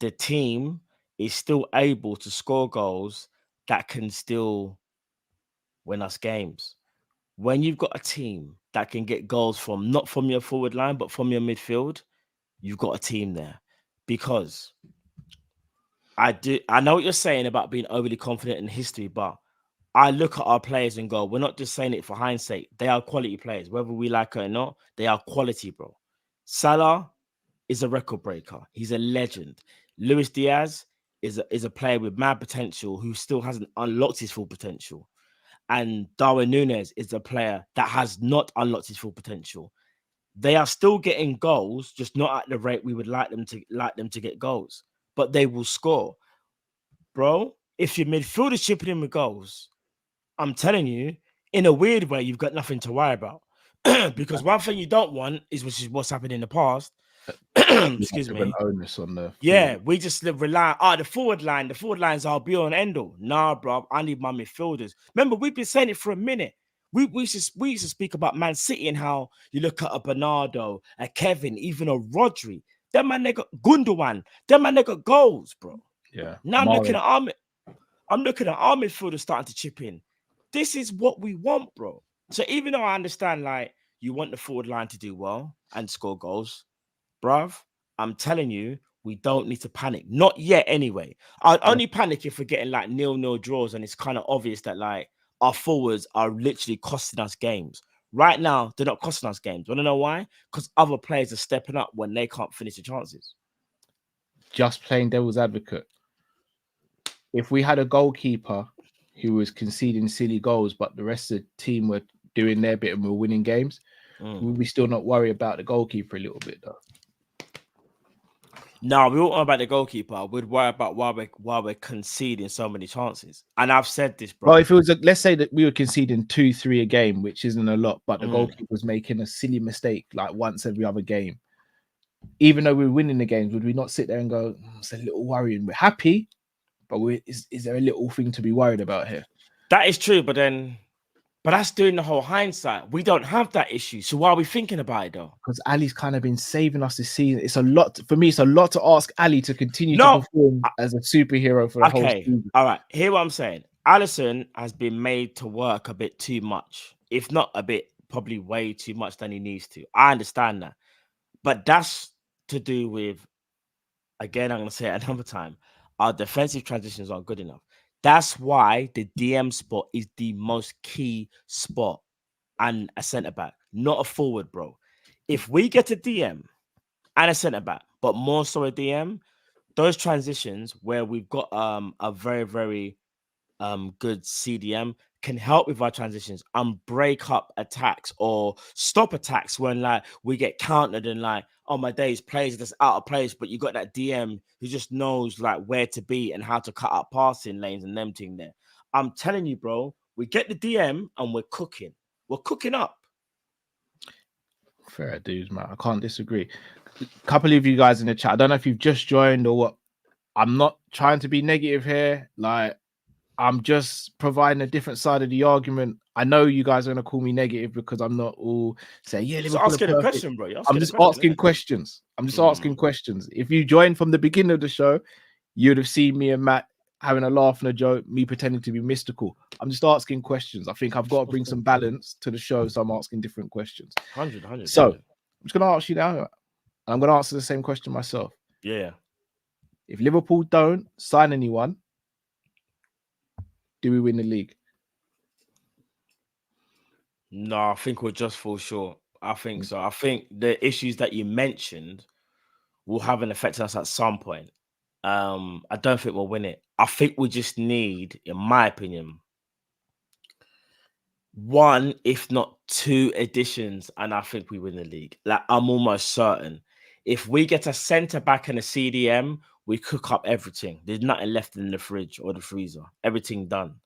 Speaker 4: the team is still able to score goals that can still win us games. When you've got a team that can get goals from not from your forward line, but from your midfield, you've got a team there. Because I know what you're saying about being overly confident in history, but I look at our players and go, we're not just saying it for hindsight. They are quality players, whether we like it or not. They are quality, bro. Salah is a record breaker. He's a legend. Luis Diaz is a player with mad potential who still hasn't unlocked his full potential. And Darwin Núñez is a player that has not unlocked his full potential. They are still getting goals, just not at the rate we would like them to get goals. But they will score, bro. If your midfield is chipping in with goals, I'm telling you, in a weird way, you've got nothing to worry about. Because one thing you don't want is which is what's happened in the past. Excuse me.
Speaker 2: Onus on the
Speaker 4: yeah, we just rely on the forward line. The forward lines are be on end all. Nah, bro, I need my midfielders. Remember, we've been saying it for a minute. We used to speak about Man City and how you look at a Bernardo, a Kevin, even a Rodri. Them man they got Gundogan. Them man they got goals, bro.
Speaker 2: Yeah.
Speaker 4: Now I'm looking at our midfielders starting to chip in. This is what we want, bro. So even though I understand, like, you want the forward line to do well and score goals, bruv, I'm telling you, we don't need to panic. Not yet, anyway. I'd only panic if we're getting like 0-0 draws and it's kind of obvious that like our forwards are literally costing us games. Right now, they're not costing us games. Want to know why? Because other players are stepping up when they can't finish the chances.
Speaker 2: Just playing devil's advocate. If we had a goalkeeper who was conceding silly goals, but the rest of the team were doing their bit and were winning games, would we still not worry about the goalkeeper a little bit, though?
Speaker 4: No, we won't worry about the goalkeeper. We'd worry about why we're conceding so many chances. And I've said this, bro.
Speaker 2: Well, if it was, let's say that we were conceding 2-3 a game, which isn't a lot, but the goalkeeper was making a silly mistake like once every other game. Even though we were winning the games, would we not sit there and go, it's a little worrying? We're happy, but is there a little thing to be worried about here?
Speaker 4: That is true, but that's doing the whole hindsight. We don't have that issue. So why are we thinking about it, though?
Speaker 2: Because Ali's kind of been saving us this season. It's a lot for me. It's a lot to ask Ali to continue to perform as a superhero for the whole season.
Speaker 4: All right. Hear what I'm saying. Alisson has been made to work a bit too much. If not a bit, probably way too much than he needs to. I understand that. But that's to do with, again, I'm going to say it another time, our defensive transitions aren't good enough. That's why the DM spot is the most key spot and a centre-back, not a forward, bro. If we get a DM and a centre-back, but more so a DM, those transitions where we've got a very, very good CDM can help with our transitions and break up attacks or stop attacks when like we get countered and like, oh my days, players that's out of place, but you got that DM who just knows like where to be and how to cut out passing lanes and them thing there. I'm telling you, bro, we get the DM and we're cooking. We're cooking up.
Speaker 2: Fair dues, man. I can't disagree. A couple of you guys in the chat, I don't know if you've just joined or what. I'm not trying to be negative here. Like, I'm just providing a different side of the argument. I know you guys are going to call me negative because I'm not all saying, yeah,
Speaker 4: Liverpool asking a question, bro.
Speaker 2: I'm just asking questions. I'm just asking questions. If you joined from the beginning of the show, you'd have seen me and Matt having a laugh and a joke, me pretending to be mystical. I'm just asking questions. I think I've got to bring some balance to the show, so I'm asking different questions.
Speaker 4: 100.
Speaker 2: So I'm just going to ask you now. I'm going to answer the same question myself.
Speaker 4: Yeah.
Speaker 2: If Liverpool don't sign anyone, do we win the league?
Speaker 4: No, I think we'll just fall short. I think so. I think the issues that you mentioned will have an effect on us at some point. I don't think we'll win it. I think we just need, in my opinion, one, if not two additions, and I think we win the league. Like, I'm almost certain. If we get a centre back and a CDM, we cook up everything. There's nothing left in the fridge or the freezer. Everything done.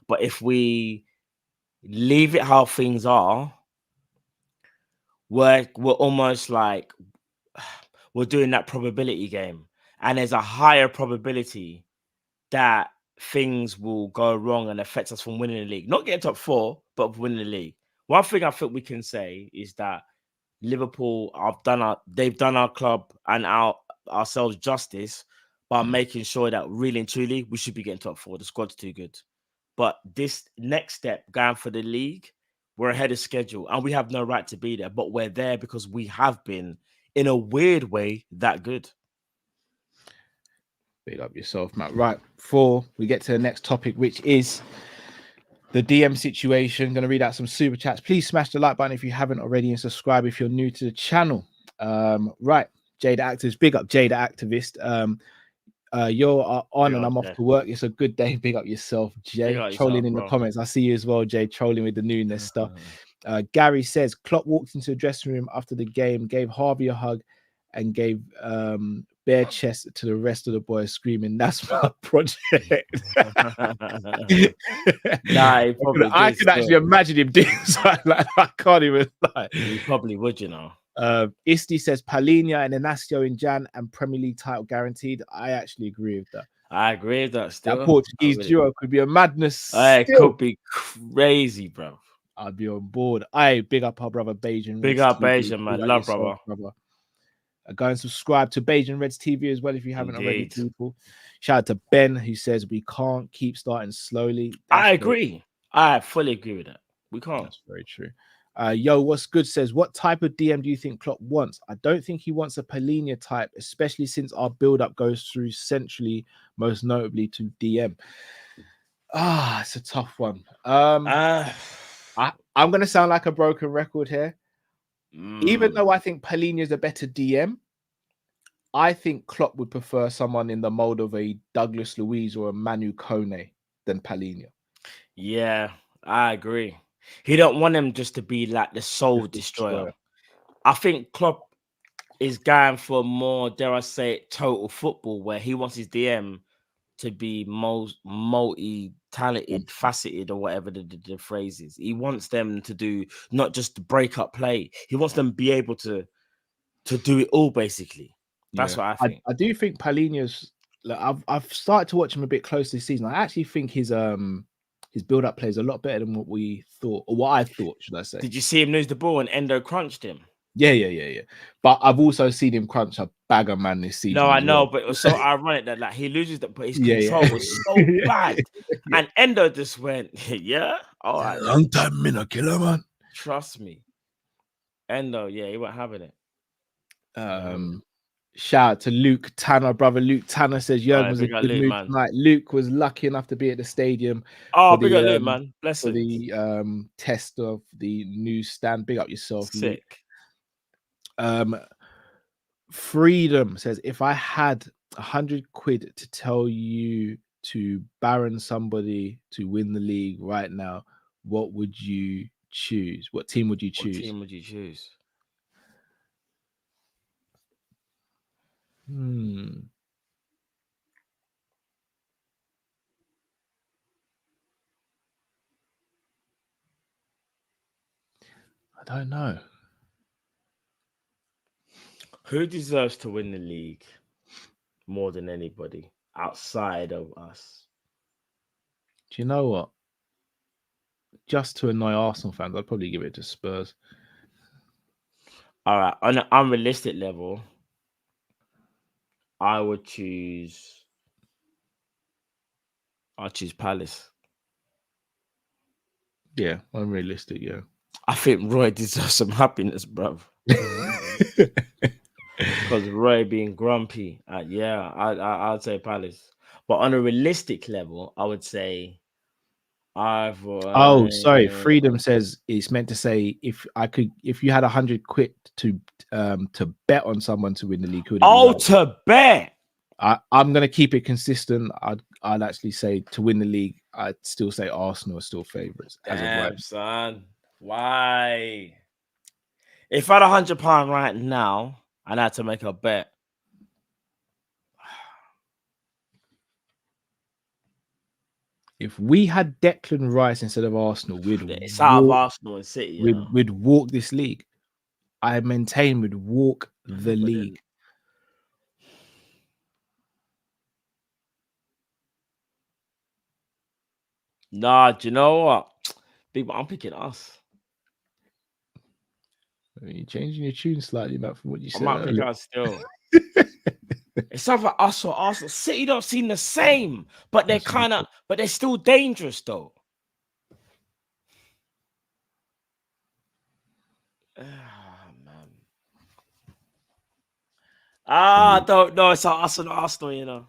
Speaker 4: But if we leave it how things are, we're almost like we're doing that probability game. And there's a higher probability that things will go wrong and affect us from winning the league. Not getting top four, but winning the league. One thing I think we can say is that Liverpool they've done our club and ourselves justice by making sure that really and truly we should be getting top four. The squad's too good. But this next step, going for the league, we're ahead of schedule and we have no right to be there. But we're there because we have been, in a weird way, that good.
Speaker 2: Big up yourself, Matt. Right, before we get to the next topic, which is the DM situation, going to read out some super chats. Please smash the like button if you haven't already and subscribe if you're new to the channel. Right, Jada Activist, big up Jada Activist. You're on
Speaker 4: Big
Speaker 2: and
Speaker 4: up,
Speaker 2: I'm off
Speaker 4: Jay.
Speaker 2: to work. It's a good day. Big up yourself, Jay.
Speaker 4: Big up
Speaker 2: Trolling
Speaker 4: yourself,
Speaker 2: in the
Speaker 4: bro.
Speaker 2: comments. I see you as well, Jay. Trolling with the newness stuff. Gary says Klopp walked into the dressing room after the game, gave Harvey a hug, and gave bare chest to the rest of the boys, screaming, "That's my project."
Speaker 4: Nah,
Speaker 2: I could actually imagine him doing something like that. I can't even lie.
Speaker 4: He probably would, you know.
Speaker 2: Isti says Palhinha and Inacio in Jan and Premier League title guaranteed. I actually agree with that.
Speaker 4: I agree with that still.
Speaker 2: That Portuguese duo could be a madness.
Speaker 4: It could be crazy, bro.
Speaker 2: I'd be on board. I big up our brother Beijing.
Speaker 4: Big up Beijing, man. Love, brother.
Speaker 2: Go and subscribe to Beijing Reds TV as well if you haven't already, people. Shout out to Ben who says we can't keep starting slowly.
Speaker 4: I agree. I fully agree with that. We can't.
Speaker 2: That's very true. Yo, what's good says, what type of DM do you think Klopp wants? I don't think he wants a Palhinha type, especially since our build-up goes through centrally, most notably to DM. It's a tough one. I'm going to sound like a broken record here. Even though I think Palhinha is a better DM, I think Klopp would prefer someone in the mold of a Douglas Luiz or a Manu Kone than Palhinha.
Speaker 4: Yeah, I agree. He don't want him just to be like the soul destroyer. I think Klopp is going for more, dare I say it, total football, where he wants his DM to be multi-talented, faceted, or whatever the phrase is. He wants them to do not just break up play. He wants them to be able to do it all, basically. That's what I think.
Speaker 2: I do think Palhinha's. Like, I've started to watch him a bit closely this season. I actually think his build-up play is a lot better than what we thought, or what I thought, should I say.
Speaker 4: Did you see him lose the ball and Endo crunched him?
Speaker 2: Yeah. But I've also seen him crunch a bagger man this season.
Speaker 4: No, I know, but it was so ironic that like he loses that, but his control was so bad. And Endo just went, yeah, all right.
Speaker 2: Long time me no killer, man.
Speaker 4: Trust me. Endo, yeah, he wasn't having it.
Speaker 2: Shout out to Luke Tanner, brother. Luke Tanner says Jurgen was a good move tonight. Luke was lucky enough to be at the stadium.
Speaker 4: Big up Luke, man. Bless
Speaker 2: for the test of the newsstand. Big up yourself,
Speaker 4: Sick.
Speaker 2: Luke. Freedom says, if I had 100 quid to tell you to baron somebody to win the league right now, what would you choose? What team would you choose?
Speaker 4: What team would you choose?
Speaker 2: I don't know.
Speaker 4: Who deserves to win the league more than anybody outside of us?
Speaker 2: Do you know what? Just to annoy Arsenal fans, I'd probably give it to Spurs.
Speaker 4: All right, on an unrealistic level, I'll choose Palace.
Speaker 2: Yeah, unrealistic, yeah.
Speaker 4: I think Roy deserves some happiness, bruv. Because Roy being grumpy. I'd say Palace. But on a realistic level, I would say
Speaker 2: sorry. Freedom says it's meant to say if you had 100 quid to bet on someone to win the league.
Speaker 4: To bet.
Speaker 2: I'm gonna keep it consistent. I'd actually say to win the league, I'd still say Arsenal are still favourites.
Speaker 4: Damn, son. Why? If I had £100 right now, I'd have to make a bet.
Speaker 2: If we had Declan Rice instead of Arsenal,
Speaker 4: it's out of Arsenal and City.
Speaker 2: We'd walk this league. I maintain we'd walk the league.
Speaker 4: Nah, do you know what? I'm picking us.
Speaker 2: You're changing your tune slightly, Matt, from what you
Speaker 4: I
Speaker 2: said
Speaker 4: might pick
Speaker 2: earlier.
Speaker 4: out still. It's something Arsenal. City don't seem the same, but they're but they're still dangerous though. Man. I don't know. It's Arsenal, you know.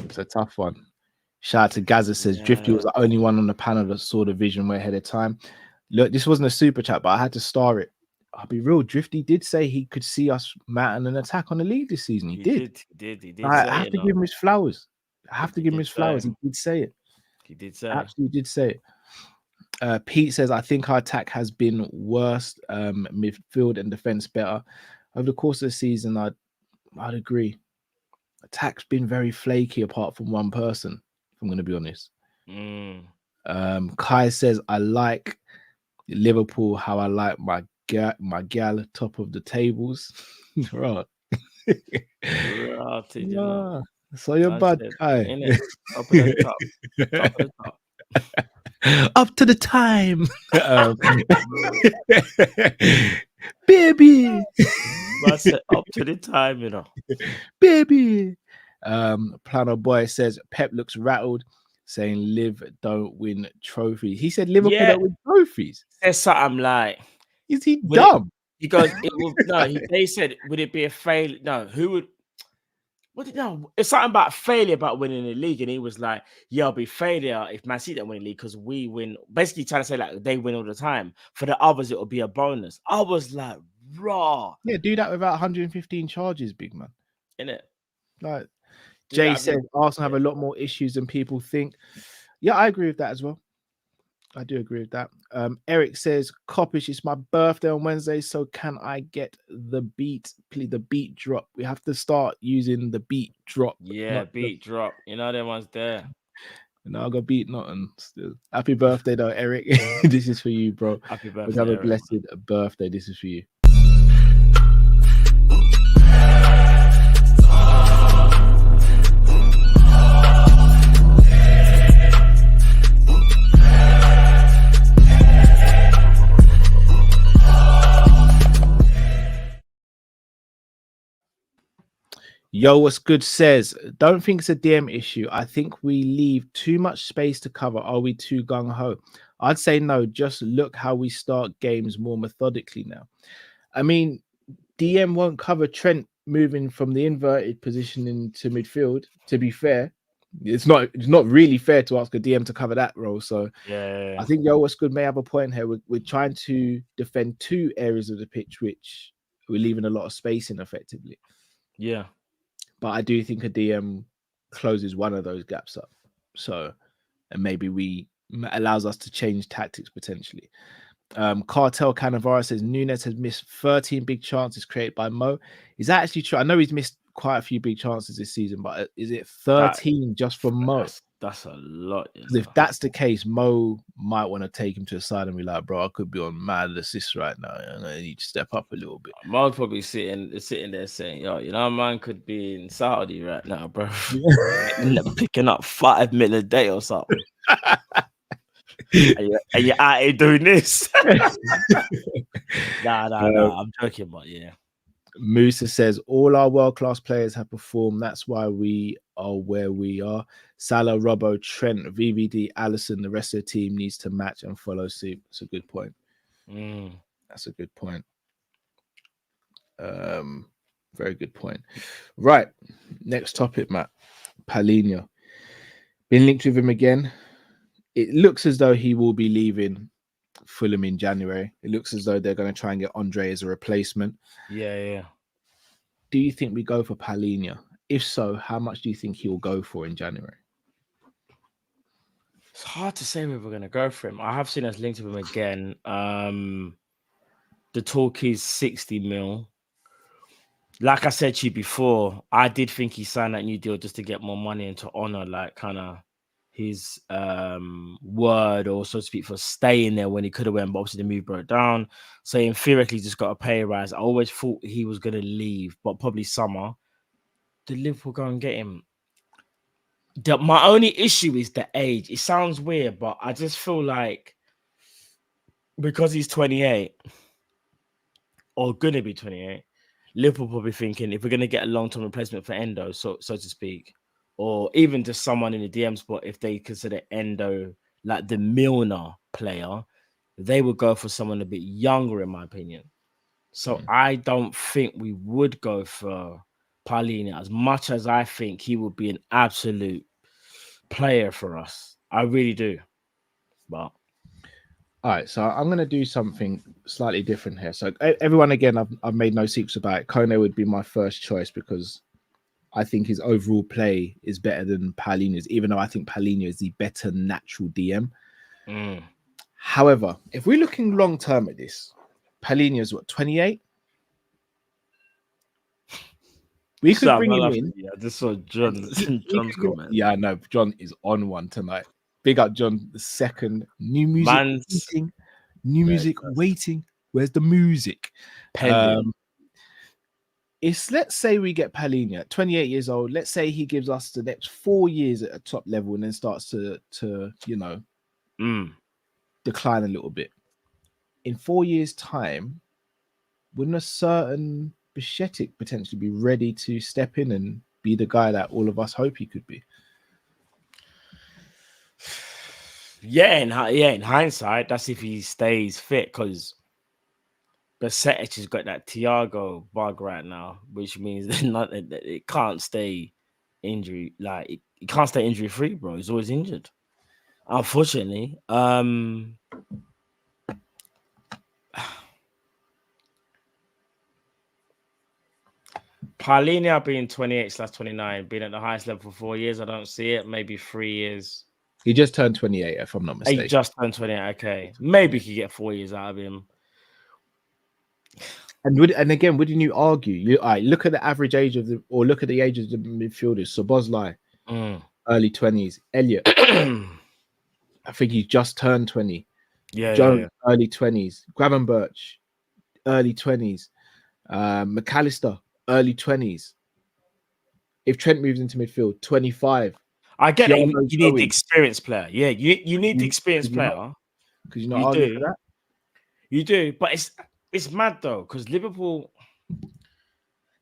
Speaker 2: It's a tough one. Shout out to Gaza says Drifty was the only one on the panel that saw the vision way ahead of time. Look, this wasn't a super chat, but I had to star it. I'll be real. Drifty did say he could see us mounting an attack on the league this season. He did. I have to give him his flowers. He did say it.
Speaker 4: He did say.
Speaker 2: Absolutely did say it. Pete says, I think our attack has been worse, midfield and defense better. Over the course of the season, I'd agree. Attack's been very flaky apart from one person, if I'm going to be honest. Kai says, I like Liverpool, how I like my gal top of the tables. Right. So you're bad, Kai.
Speaker 4: Up at the top.
Speaker 2: Up to the time. Baby.
Speaker 4: I said up to the time, you know.
Speaker 2: Baby. Plano Boy says Pep looks rattled, saying Liv don't win trophies. He said Liverpool don't win trophies.
Speaker 4: Says something like,
Speaker 2: is he dumb?
Speaker 4: He goes, it will no, they said, would it be a failure? No, who would it's something about failure about winning the league, and he was like, yeah, it'll be failure if Man City don't win the league because we win. Basically trying to say like they win all the time. For the others, it'll be a bonus. I was like, raw.
Speaker 2: Yeah, do that without 115 charges, big man.
Speaker 4: Innit?
Speaker 2: Like Jay said, Arsenal have a lot more issues than people think. Yeah, I agree with that as well. I do agree with that. Eric says, Kopish, it's my birthday on Wednesday, so can I get the beat? Please, the beat drop. We have to start using the beat drop.
Speaker 4: Yeah, beat drop. You know, them ones there.
Speaker 2: No, I got beat nothing still. Happy birthday, though, Eric. This is for you, bro.
Speaker 4: Happy birthday.
Speaker 2: Have a blessed birthday. This is for you. Yo, what's good says, don't think it's a DM issue. I think we leave too much space to cover. Are we too gung-ho? I'd say no. Just look how we start games more methodically now. I mean, DM won't cover Trent moving from the inverted position into midfield. To be fair, it's not really fair to ask a DM to cover that role. So
Speaker 4: yeah.
Speaker 2: I think Yo, what's good may have a point here. We're trying to defend two areas of the pitch, which we're leaving a lot of space in effectively.
Speaker 4: Yeah.
Speaker 2: But I do think a DM closes one of those gaps up. So, and maybe allows us to change tactics potentially. Cartel Cannavaro says Nunes has missed 13 big chances created by Mo. Is that actually true? I know he's missed quite a few big chances this season, but is it 13 just from Mo?
Speaker 4: That's a lot.
Speaker 2: If that's the case, Mo might want to take him to the side and be like, bro, I could be on mad assists right now. I need to step up a little bit.
Speaker 4: Mo's probably sitting there saying, yo, you know, man could be in Saudi right now, bro. Picking up 5 million a day or something. and you're out here doing this. Nah, I'm joking, but yeah.
Speaker 2: Musa says all our world-class players have performed. That's why we are where we are. Salah, Robbo, Trent, VVD, Allison, the rest of the team needs to match and follow suit. That's a good point. That's a good point. Very good point. Right. Next topic, Matt. Palhinha. Been linked with him again. It looks as though he will be leaving Fulham in January. It looks as though they're going to try and get Andre as a replacement.
Speaker 4: Yeah.
Speaker 2: Do you think we go for Palhinha? If so, how much do you think he'll go for in January?
Speaker 4: It's hard to say where we're going to go for him. I have seen us linked with him again. The talk is 60 mil. Like I said to you before, I did think he signed that new deal just to get more money and to honor like kind of his word, or so to speak, for staying there when he could have went, but obviously the move broke down. So in theory, he just got a pay rise. I always thought he was going to leave, but probably summer. Did Liverpool go and get him? My only issue is the age. It sounds weird, but I just feel like because he's 28 or gonna be 28, Liverpool probably thinking if we're gonna get a long-term replacement for Endo, so to speak, or even just someone in the DM spot, if they consider Endo like the Milner player, they would go for someone a bit younger, in my opinion. So I don't think we would go for Palhinha as much as I think he would be an absolute player for us. I really do. But
Speaker 2: all right, so I'm going to do something slightly different here. So everyone, again, I've made no secrets about it. Kone would be my first choice because I think his overall play is better than Palhinha's, even though I think Palhinha is the better natural DM. However, if we're looking long term at this, Palhinha is what, 28? We could bring him in.
Speaker 4: Yeah, this saw John's comment.
Speaker 2: Yeah, no, John is on one tonight. Big up, John. The second new music waiting. New music waiting. Where's the music?
Speaker 4: Pending.
Speaker 2: Let's say we get Palhinha, 28 years old. Let's say he gives us the next 4 years at a top level and then starts to decline a little bit. In 4 years' time, wouldn't a certain Bichetic potentially be ready to step in and be the guy that all of us hope he could be?
Speaker 4: Yeah, in hindsight, that's if he stays fit, because Bichetic has got that Thiago bug right now, which means it can't stay injury, like it can't stay injury free, bro. He's always injured, unfortunately. Palhinha being 28/29, being at the highest level for 4 years, I don't see it. Maybe 3 years.
Speaker 2: He just turned 28, if I'm not mistaken.
Speaker 4: He just turned 28. Okay, maybe he could get 4 years out of him.
Speaker 2: And again, wouldn't you argue? Look at the average age look at the ages of the midfielders. So Bosley, early 20s. Elliot, I think he just turned 20. Jones, early 20s. Gravenberch, early 20s. McAllister, early 20s. If Trent moves into midfield, 25.
Speaker 4: I get it. You need the experienced player. Yeah, you need the experienced player.
Speaker 2: Because you're not arguing for that.
Speaker 4: You do, but it's mad though, because Liverpool.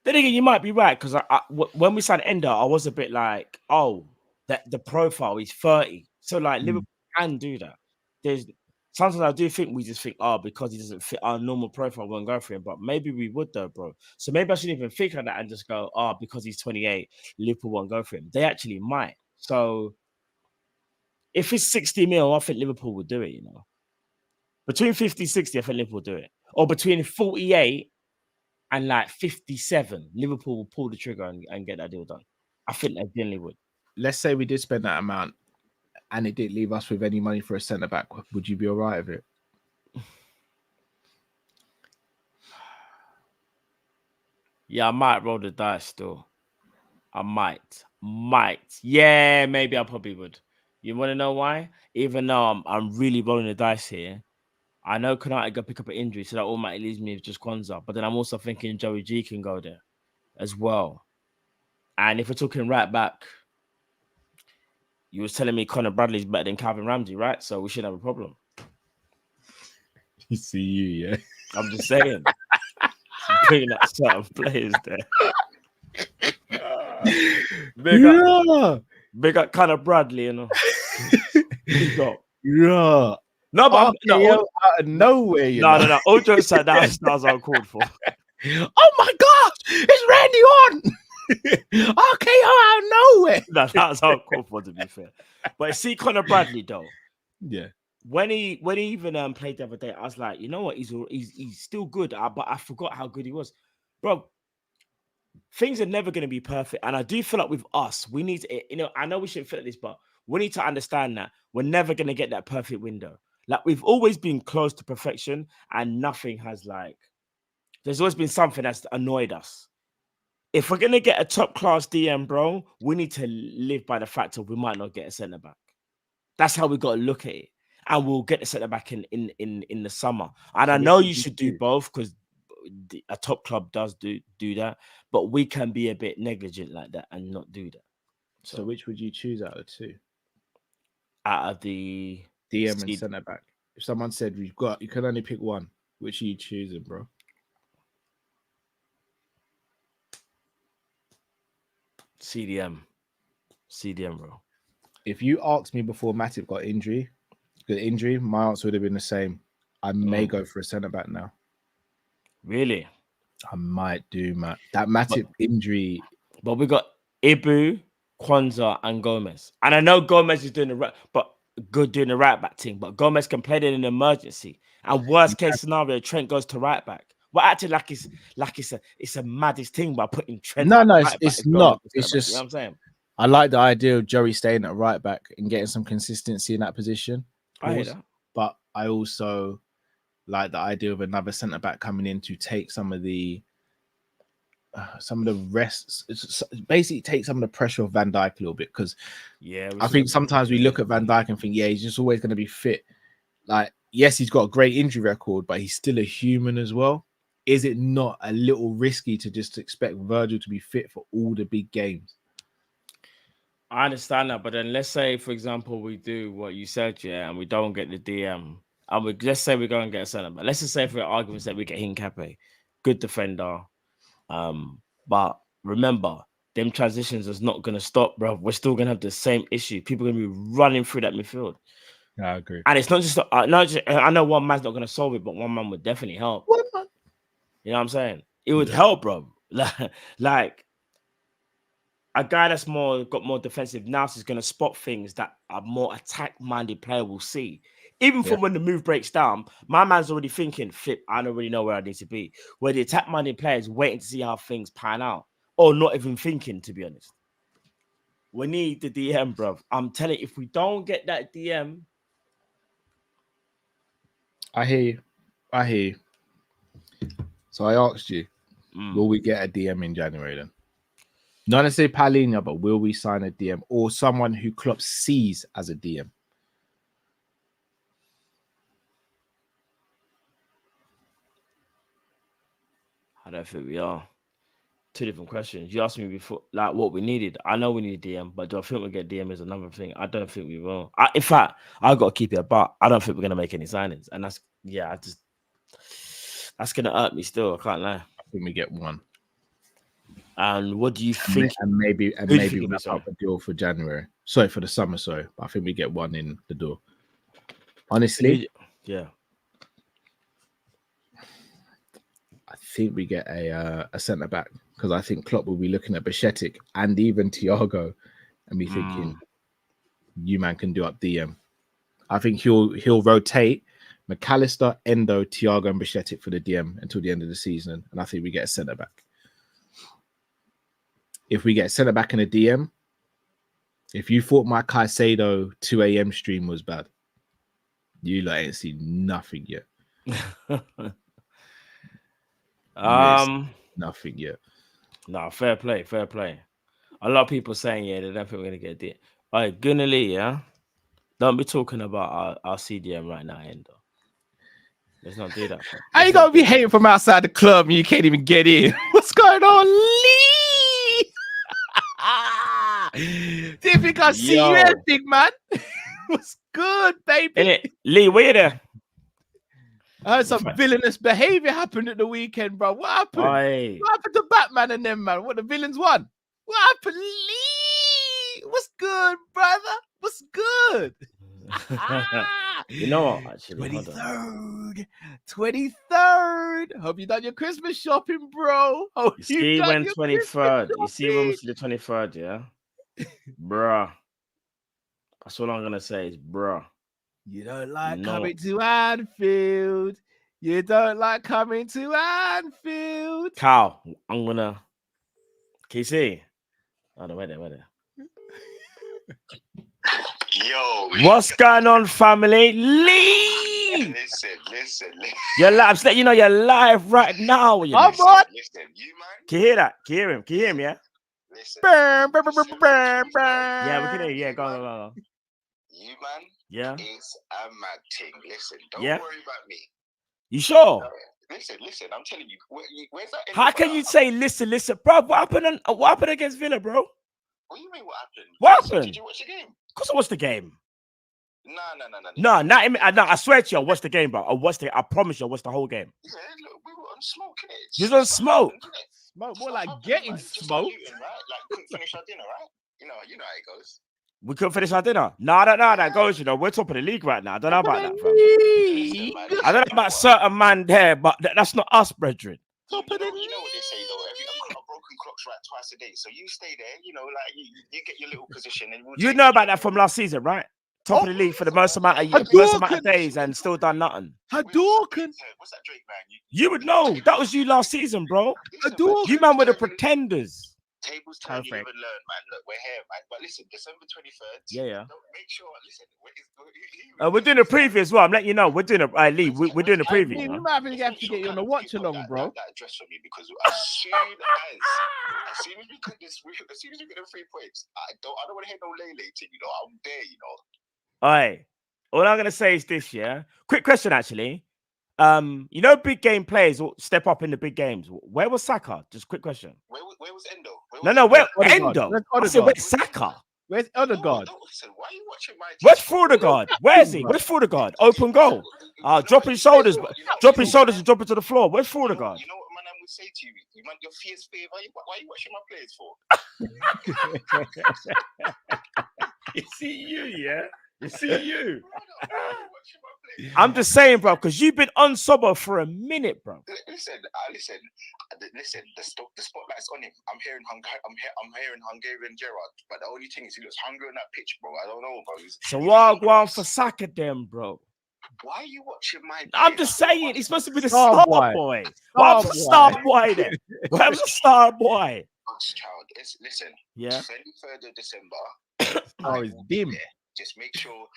Speaker 4: Then again, you might be right, because when we signed Ender, I was a bit like, oh, that the profile is 30, so like Liverpool can do that. There's sometimes I do think we just think, oh, because he doesn't fit our normal profile, we won't go for him. But maybe we would though, bro. So maybe I shouldn't even think of that and just go, oh, because he's 28, Liverpool won't go for him. They actually might. So if it's 60 mil, I think Liverpool would do it, you know. Between 50 60, I think Liverpool will do it. Or between 48 and like 57, Liverpool will pull the trigger and get that deal done. I think they generally would.
Speaker 2: Let's say we did spend that amount and it didn't leave us with any money for a centre back. Would you be all right with it?
Speaker 4: Yeah, I might roll the dice still. I might. Yeah, maybe I probably would. You want to know why? Even though I'm really rolling the dice here, I know Konate go pick up an injury, so that automatically leaves me with just Kwanzaa. But then I'm also thinking Joey G can go there as well. And if we're talking right back, you was telling me Conor Bradley's better than Calvin Ramsey, right? So we shouldn't have a problem.
Speaker 2: You see you, yeah.
Speaker 4: I'm just saying. Bringing up certain players there. Big up Conor Bradley, you know. Big up.
Speaker 2: Yeah.
Speaker 4: No, but
Speaker 2: out of nowhere.
Speaker 4: No. All jokes aside, that was uncalled for.
Speaker 2: Oh my gosh, it's Randy on. Okay, out of nowhere.
Speaker 4: No, that was uncalled for, to be fair. But see Conor Bradley though.
Speaker 2: Yeah.
Speaker 4: When he even played the other day, I was like, you know what, he's still good, but I forgot how good he was, bro. Things are never going to be perfect, and I do feel like with us, we need to, you know, I know we shouldn't feel like this, but we need to understand that we're never going to get that perfect window. Like, we've always been close to perfection, and nothing has, like, there's always been something that's annoyed us. If we're going to get a top-class DM, bro, we need to live by the fact of we might not get a centre-back. That's how we got to look at it. And we'll get the centre-back in the summer. And I know you should do both, because a top club does do that, but we can be a bit negligent like that and not do that.
Speaker 2: So which would you choose out of two?
Speaker 4: Out of the
Speaker 2: DM and centre back. if someone said you can only pick one, which are you choosing, bro?
Speaker 4: CDM, bro.
Speaker 2: If you asked me before Matip got injury, my answer would have been the same. I may go for a centre back now.
Speaker 4: Really?
Speaker 2: I might do, Matt. That Matip injury.
Speaker 4: But we got Ibu, Kwanzaa, and Gomez. And I know Gomez is doing the right back thing, but Gomez can play it in an emergency. And worst case scenario, Trent goes to right back. We're acting like it's a maddest thing by putting Trent.
Speaker 2: No,
Speaker 4: right
Speaker 2: it's not. It's just,
Speaker 4: you know what I'm saying?
Speaker 2: I like the idea of Joey staying at right back and getting some consistency in that position.
Speaker 4: I hear that.
Speaker 2: But I also like the idea of another centre back coming in to take some of the rests, basically take some of the pressure off Van Dijk a little bit, because I think sometimes we look at Van Dijk and think, he's just always going to be fit. Like, yes, he's got a great injury record, but he's still a human as well. Is it not a little risky to just expect Virgil to be fit for all the big games?
Speaker 4: I understand that, but then let's say, for example, we do what you said, and we don't get the DM, and let's say we go and get a centre back. Let's just say, for argument's sake, we get Hincapié, good defender. But remember, them transitions is not gonna stop, bro. We're still gonna have the same issue. People are gonna be running through that midfield.
Speaker 2: Yeah, I agree.
Speaker 4: And it's not just I know one man's not gonna solve it, but one man would definitely help. You know what I'm saying? It would help, bro. Like a guy that's got more defensive nous is gonna spot things that a more attack-minded player will see. Even from when the move breaks down, my man's already thinking, flip, I don't really know where I need to be. Where the attack-minded player is waiting to see how things pan out. Or not even thinking, to be honest. We need the DM, bro. I'm telling you, if we don't get that DM...
Speaker 2: I hear you. So I asked you, will we get a DM in January then? Not necessarily Palhinha, but will we sign a DM or someone who Klopp sees as a DM?
Speaker 4: I don't think we are. Two different questions. You asked me before, like what we needed. I know we need a DM, but do I think we'll get DM is another thing. I don't think we will. In fact, I've got to keep it apart. I don't think we're going to make any signings. And that's going to hurt me still. I can't lie.
Speaker 2: I think we get one.
Speaker 4: And what do you think?
Speaker 2: And maybe wrap up a deal for January. Sorry, for the summer, sorry. But I think we get one in the door. Honestly.
Speaker 4: Yeah.
Speaker 2: I think we get a centre back, because I think Klopp will be looking at Bajcetic and even Thiago and be thinking, you man can do up DM. I think he'll rotate McAllister, Endo, Thiago, and Bajcetic for the DM until the end of the season, and I think we get a centre back. If we get a centre back in a DM, if you thought my Caicedo 2 a.m. stream was bad, you lot ain't seen nothing yet. Nothing yet.
Speaker 4: No, fair play. A lot of people saying, they don't think we're gonna get it. All right, Gunnerly, don't be talking about our CDM right now, Endo. Let's not do that.
Speaker 2: How you gonna be hating from outside the club and you can't even get in? What's going on, Lee? Do you think I see you there, big man? What's good, baby?
Speaker 4: Lee, where you there?
Speaker 2: I heard some villainous behavior happened at the weekend, bro. What happened?
Speaker 4: Aye.
Speaker 2: What happened to Batman and them, man? What, the villains won? What happened, Lee? What's good, brother? What's good?
Speaker 4: You know what, actually?
Speaker 2: 23rd. Hope you done your Christmas shopping, bro.
Speaker 4: You see when 23rd. You see when we see the 23rd, yeah? Bruh. That's all I'm going to say is bruh.
Speaker 2: You don't like coming to Anfield. You don't like coming to Anfield.
Speaker 4: Cal, I'm gonna. Can you see? Oh, no, wait there.
Speaker 5: Yo.
Speaker 4: What's going on, family? Lee!
Speaker 5: Listen.
Speaker 4: You're live. I'm just letting you know you're live right now.
Speaker 5: Listen, you man.
Speaker 4: Can you hear that? Can you hear him? Can you hear him, yeah?
Speaker 5: Listen.
Speaker 4: Yeah, we can hear you. Yeah, go on.
Speaker 5: You, man.
Speaker 4: Yeah.
Speaker 5: It's a mad thing. Listen, don't worry about me.
Speaker 4: You sure?
Speaker 5: Listen, I'm telling you. Where's that?
Speaker 4: How can you say listen, bro? What happened against Villa, bro?
Speaker 5: What do you mean? What happened?
Speaker 4: What happened?
Speaker 5: Did you watch the game?
Speaker 4: Of course I watched the game.
Speaker 5: No.
Speaker 4: No, I swear to you, I watched the game, bro. I promise you, I watched the whole game.
Speaker 5: Yeah, look, we were on smoke, innit?
Speaker 4: You was on smoke.
Speaker 3: Smoke, more like getting
Speaker 5: Just
Speaker 3: smoked.
Speaker 5: eating, right? Like, couldn't finish our dinner, right? You know how it goes.
Speaker 4: We couldn't finish our dinner. No, I don't know how that goes, you know. We're top of the league right now. I don't know about that, fam.
Speaker 5: Listen, man,
Speaker 4: I don't know about certain man there, but that's not us, brethren.
Speaker 5: You know what they say though. A broken clock's right twice a day. So you stay there. You know, like you get your little position, and
Speaker 4: You know about that from last season, right? Top of the league for the most amount of days and still done nothing.
Speaker 3: Hadouken.
Speaker 5: What's that Drake man?
Speaker 4: You would know. That was you last season, bro. You man were the pretenders.
Speaker 5: Tables turn, you never learn, man. Look, we're here, man. But listen, December 23rd.
Speaker 4: Yeah.
Speaker 5: Make sure, listen.
Speaker 4: We're doing a preview as well. I'm letting you know. We're doing a Lee. We're doing a preview.
Speaker 3: We might have to get you on a watch along, bro.
Speaker 5: That address for me because as soon as we get the 3 points, I don't want to hear no lay thing. You know, I'm there. You know.
Speaker 4: All right. All I'm gonna say is this. Yeah. Quick question, actually. You know, big game players will step up in the big games. Where was Saka? Just quick question.
Speaker 5: Where was Endo?
Speaker 4: Where Endo? I said, where's Saka?
Speaker 3: Where's Odegaard?
Speaker 5: Listen, why are you watching my?
Speaker 4: Where's Frodegaard? Where is he? Where's Frodegaard? Open goal. Dropping shoulders and drop it to the floor. Where's Frodegaard?
Speaker 5: You know what man would say to you? You want your fierce favor? Why are you watching my players for?
Speaker 4: You see you, yeah. You see you. I'm just saying, bro, because you've been on Sobo for a minute, bro.
Speaker 5: Listen. The spotlight's on him. I'm hearing Hungarian Gerard, but the only thing is he looks hungry on that pitch, bro. I don't know, bro.
Speaker 4: So why go on for Saka then, bro?
Speaker 5: Why are you watching my?
Speaker 4: I'm just saying, he's supposed to be the star boy. Why was the star boy then? Why was the star boy?
Speaker 5: Child, listen.
Speaker 4: Yeah.
Speaker 5: 23rd of December.
Speaker 3: Oh, it's dim.
Speaker 5: Just make sure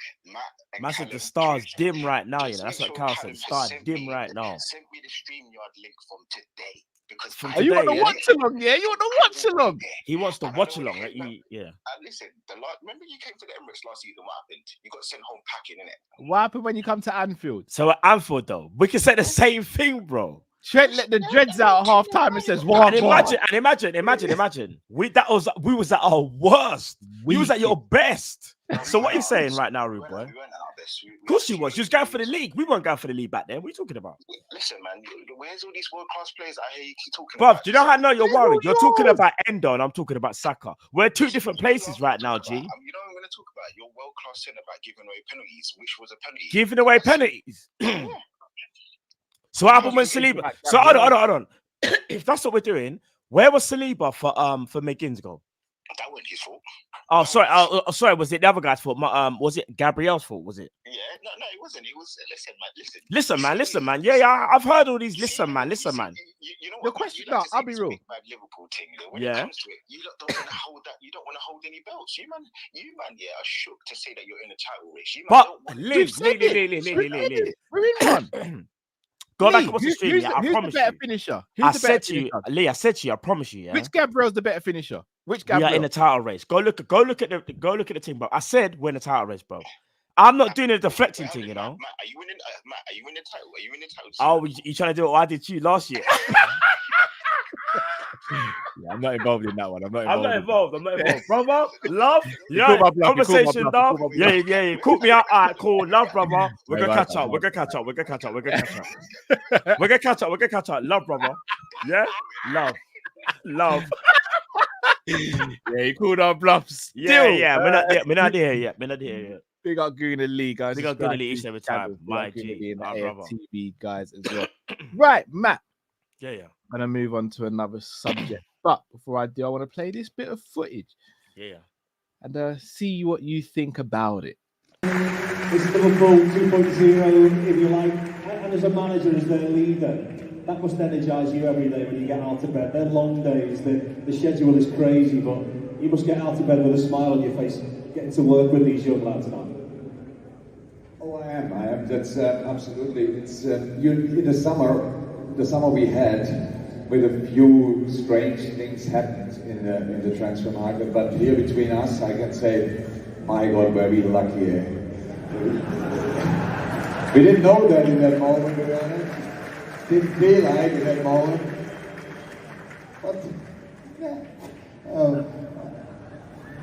Speaker 4: Matt said the star's dim right now, you know. That's what Carl said. Star's dim right now.
Speaker 5: Send me the StreamYard link from today. Because
Speaker 3: you want to watch along, yeah? You want to watch along?
Speaker 4: He wants to watch along, right? Yeah.
Speaker 5: Listen, remember you came to the Emirates last season, what happened? You got sent home packing, innit?
Speaker 3: What happened when you come to Anfield?
Speaker 4: So at Anfield, though, we can say the same thing, bro.
Speaker 3: Trent let the dreads out at half time and says, "Wow!"
Speaker 4: Imagine. We was at our worst. We was at your best. So what are you saying right now, rude boy?
Speaker 5: We weren't at our best.
Speaker 4: Of course you was. You was going for the league. We weren't going for the league back then. What are you talking about?
Speaker 5: Listen, man. Where's all these world-class players I hear you keep talking
Speaker 4: about?
Speaker 5: Bruv,
Speaker 4: do you know how I know you're worried? You're talking about Endo and I'm talking about Saka. We're two different places right now, G.
Speaker 5: You know what I'm going to talk about? Your world-class centre back giving away penalties, which was a penalty.
Speaker 4: Giving away penalties? So what happened when Saliba? So hold on. If that's what we're doing, where was Saliba for McGinn's goal?
Speaker 5: That wasn't his fault.
Speaker 4: Oh, sorry. Was it the other guy's fault? Was it Gabriel's fault? Was it?
Speaker 5: Yeah, no, it wasn't. It was.
Speaker 4: Listen, man. Yeah. I've heard all these. Listen, man.
Speaker 5: You know what?
Speaker 3: The question, I'll be real.
Speaker 5: Liverpool thing. When it comes to it, you don't want to hold that. You don't want to hold any belts. You man, yeah, are shook to say that you're in a title race.
Speaker 4: Lee.
Speaker 3: We're in one.
Speaker 4: Go back and watch the stream.
Speaker 3: Who's
Speaker 4: promise
Speaker 3: the better
Speaker 4: you.
Speaker 3: finisher?
Speaker 4: I said to you, I promise you. Yeah.
Speaker 3: Which Gabriel's the better finisher? Which
Speaker 4: We
Speaker 3: Gabriel?
Speaker 4: are in the title race. Go look at the team, bro. I said we're in the title race, bro. I'm not doing a deflecting thing, you know.
Speaker 5: Matt, are you winning? Matt, are you winning the title? Are you winning the title?
Speaker 4: Oh, you trying to do what I did to you last year?
Speaker 3: Yeah, I'm not involved in that one. I'm not involved,
Speaker 4: brother. Love, yeah. Conversation, love. Yeah. Call me out. All right, cool. Love, brother. We're gonna catch up. We're gonna catch up. Love, brother. Yeah, love.
Speaker 3: Yeah, he called our bluffs.
Speaker 4: Yeah. We're not there yet.
Speaker 3: Big up Goon the League, guys.
Speaker 4: Big up Goon the League each and every time. My G, brother.
Speaker 3: TV guys as well. Right, Matt.
Speaker 4: Yeah.
Speaker 3: I'm gonna move on to another subject, but before I do, I want to play this bit of footage.
Speaker 4: Yeah.
Speaker 3: And see what you think about it.
Speaker 6: It's Liverpool 2.0, if you like, and as a manager, as their leader, that must energise you every day when you get out of bed. They're long days, the schedule is crazy, but you must get out of bed with a smile on your face, getting to work with these young lads now.
Speaker 7: Oh, I am. That's absolutely. It's the summer we had. With a few strange things happened in the transfer market, but here between us, I can say, my God, were we lucky. We didn't know that in that moment, to be honest. Didn't feel like in that moment. But yeah,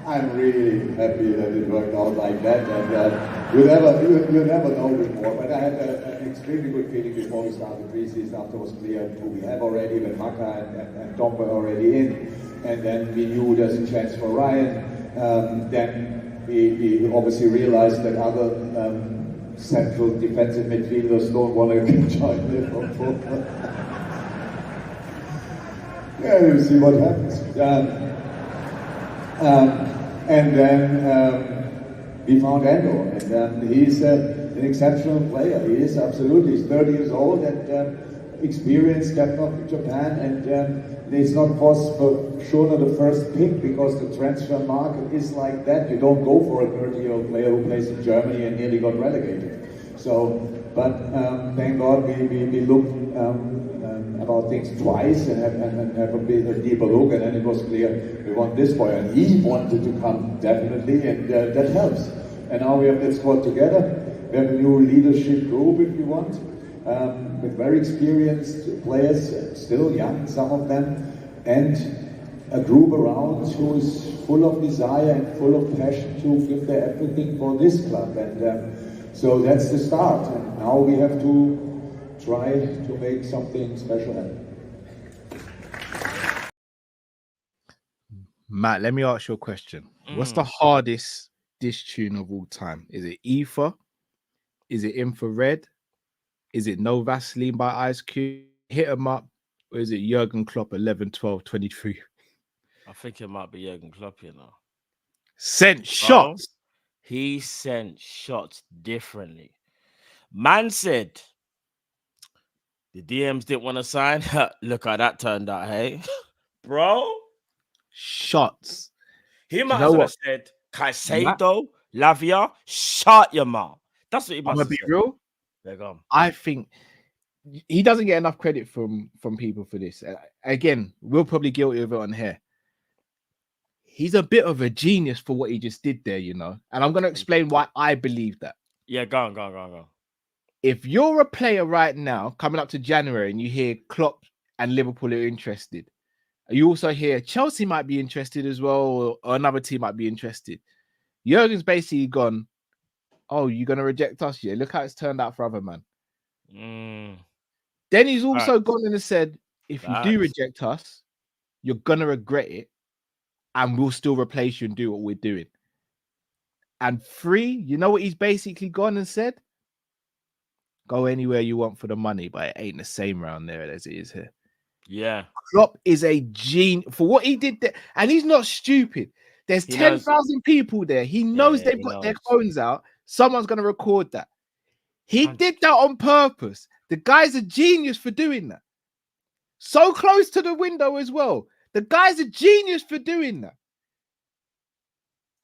Speaker 7: I'm really happy that it worked out like that, and you never know before. But I had an extremely good feeling before we started pre-season. After it was clear who we have already, that Maka and Tom were already in, and then we knew there's a chance for Ryan. Then we obviously realized that other central defensive midfielders don't want to join Liverpool. Yeah, we'll see what happens. And then we found Endo, and he's an exceptional player. He is absolutely. He's 30 years old and experienced captain of Japan, and it's not for sure not the first pick because the transfer market is like that. You don't go for a 30-year-old player who plays in Germany and nearly got relegated. So, but thank God we looked about things twice and have a bit of deeper look, and then it was clear we want this boy, and he wanted to come definitely, and that helps. And now we have that squad together. We have a new leadership group, if you want, with very experienced players, still young, some of them, and a group around who is full of desire and full of passion to give their everything for this club. And so that's the start. And now we have to try to make something special happen.
Speaker 2: Matt, let me ask you a question. What's the hardest dish tune of all time? Is it Ether? Is it Infrared? Is it No Vaseline by Ice Cube? Hit 'em Up? Or is it Jurgen Klopp 11, 12, 23?
Speaker 4: I think it might be Jurgen Klopp, you know.
Speaker 2: Sent shots.
Speaker 4: He sent shots differently. Man said the DMs didn't want to sign. Look how that turned out, hey? Bro.
Speaker 2: Shots.
Speaker 4: He might as well have said, Caicedo, Lavia, shut your mouth. That's what he must have said.
Speaker 2: I'm gonna be real.
Speaker 4: There go.
Speaker 2: I think he doesn't get enough credit from people for this. Again, we're probably guilty of it on here. He's a bit of a genius for what he just did there, you know. And I'm gonna explain why I believe that.
Speaker 4: Yeah, go on.
Speaker 2: If you're a player right now coming up to January and you hear Klopp and Liverpool are interested, you also hear Chelsea might be interested as well, or another team might be interested. Jurgen's basically gone, oh, you're going to reject us? Yeah, look how it's turned out for other man. Then he's also gone and said, if you do reject us, you're going to regret it, and we'll still replace you and do what we're doing. And 3, you know what he's basically gone and said? Go anywhere you want for the money, but it ain't the same round there as it is here.
Speaker 4: Yeah.
Speaker 2: Klopp is a genius for what he did there. And he's not stupid. There's 10,000 people there. He knows they've got their phones out. Someone's going to record that. He did that on purpose. The guy's a genius for doing that. So close to the window as well. The guy's a genius for doing that.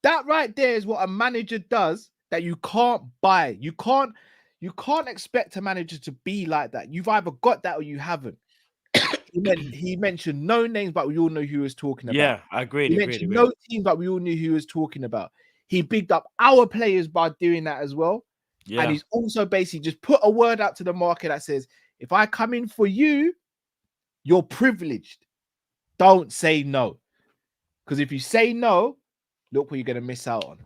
Speaker 2: That right there is what a manager does that you can't buy. You can't expect a manager to be like that. You've either got that or you haven't. He mentioned no names, but we all know who he was talking about.
Speaker 4: Yeah, I agree.
Speaker 2: He mentioned no teams, but we all knew who he was talking about. He bigged up our players by doing that as well. Yeah. And he's also basically just put a word out to the market that says, if I come in for you, you're privileged. Don't say no. Because if you say no, look what you're going to miss out on.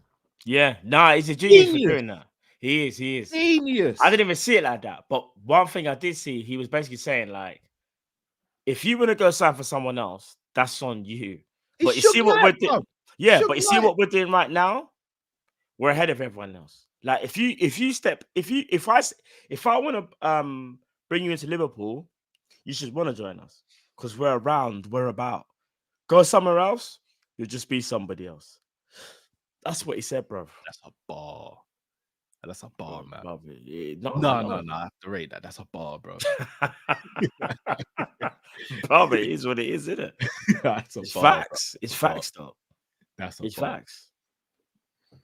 Speaker 4: Yeah, he's a genius for doing that. He is.
Speaker 2: Genius.
Speaker 4: I didn't even see it like that. But one thing I did see, he was basically saying, like, if you want to go sign for someone else, that's on you. But you see what we're doing. Yeah, but you see what we're doing right now? We're ahead of everyone else. Like if I want to bring you into Liverpool, you should want to join us. Because we're about. Go somewhere else, you'll just be somebody else. That's what he said, bro.
Speaker 2: That's a bar. That's a bar, man.
Speaker 4: No,
Speaker 2: I have to rate that. That's a bar, bro.
Speaker 4: Bro, it is what it is, isn't it?
Speaker 2: That's a
Speaker 4: it's
Speaker 2: bar,
Speaker 4: facts.
Speaker 2: Bro.
Speaker 4: It's facts, though.
Speaker 2: It's
Speaker 4: facts.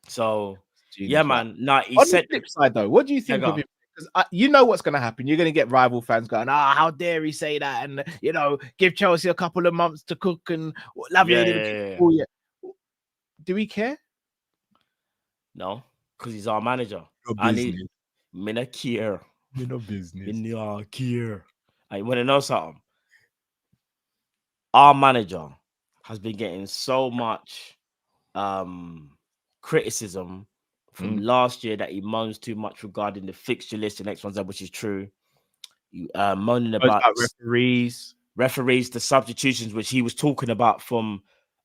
Speaker 4: So, yeah, man. He
Speaker 2: on
Speaker 4: said
Speaker 2: the flip side, though, what do you think of him? Because you know what's going to happen. You're going to get rival fans going, how dare he say that? And, give Chelsea a couple of months to cook and Lavia. Do we care?
Speaker 4: No, because he's our manager. Me no care.
Speaker 2: Me no business.
Speaker 4: Me no care. I want to know something. Our manager has been getting so much criticism from last year that he moans too much regarding the fixture list and next one's up, which is true. Moaning about
Speaker 2: referees,
Speaker 4: the substitutions, which he was talking about from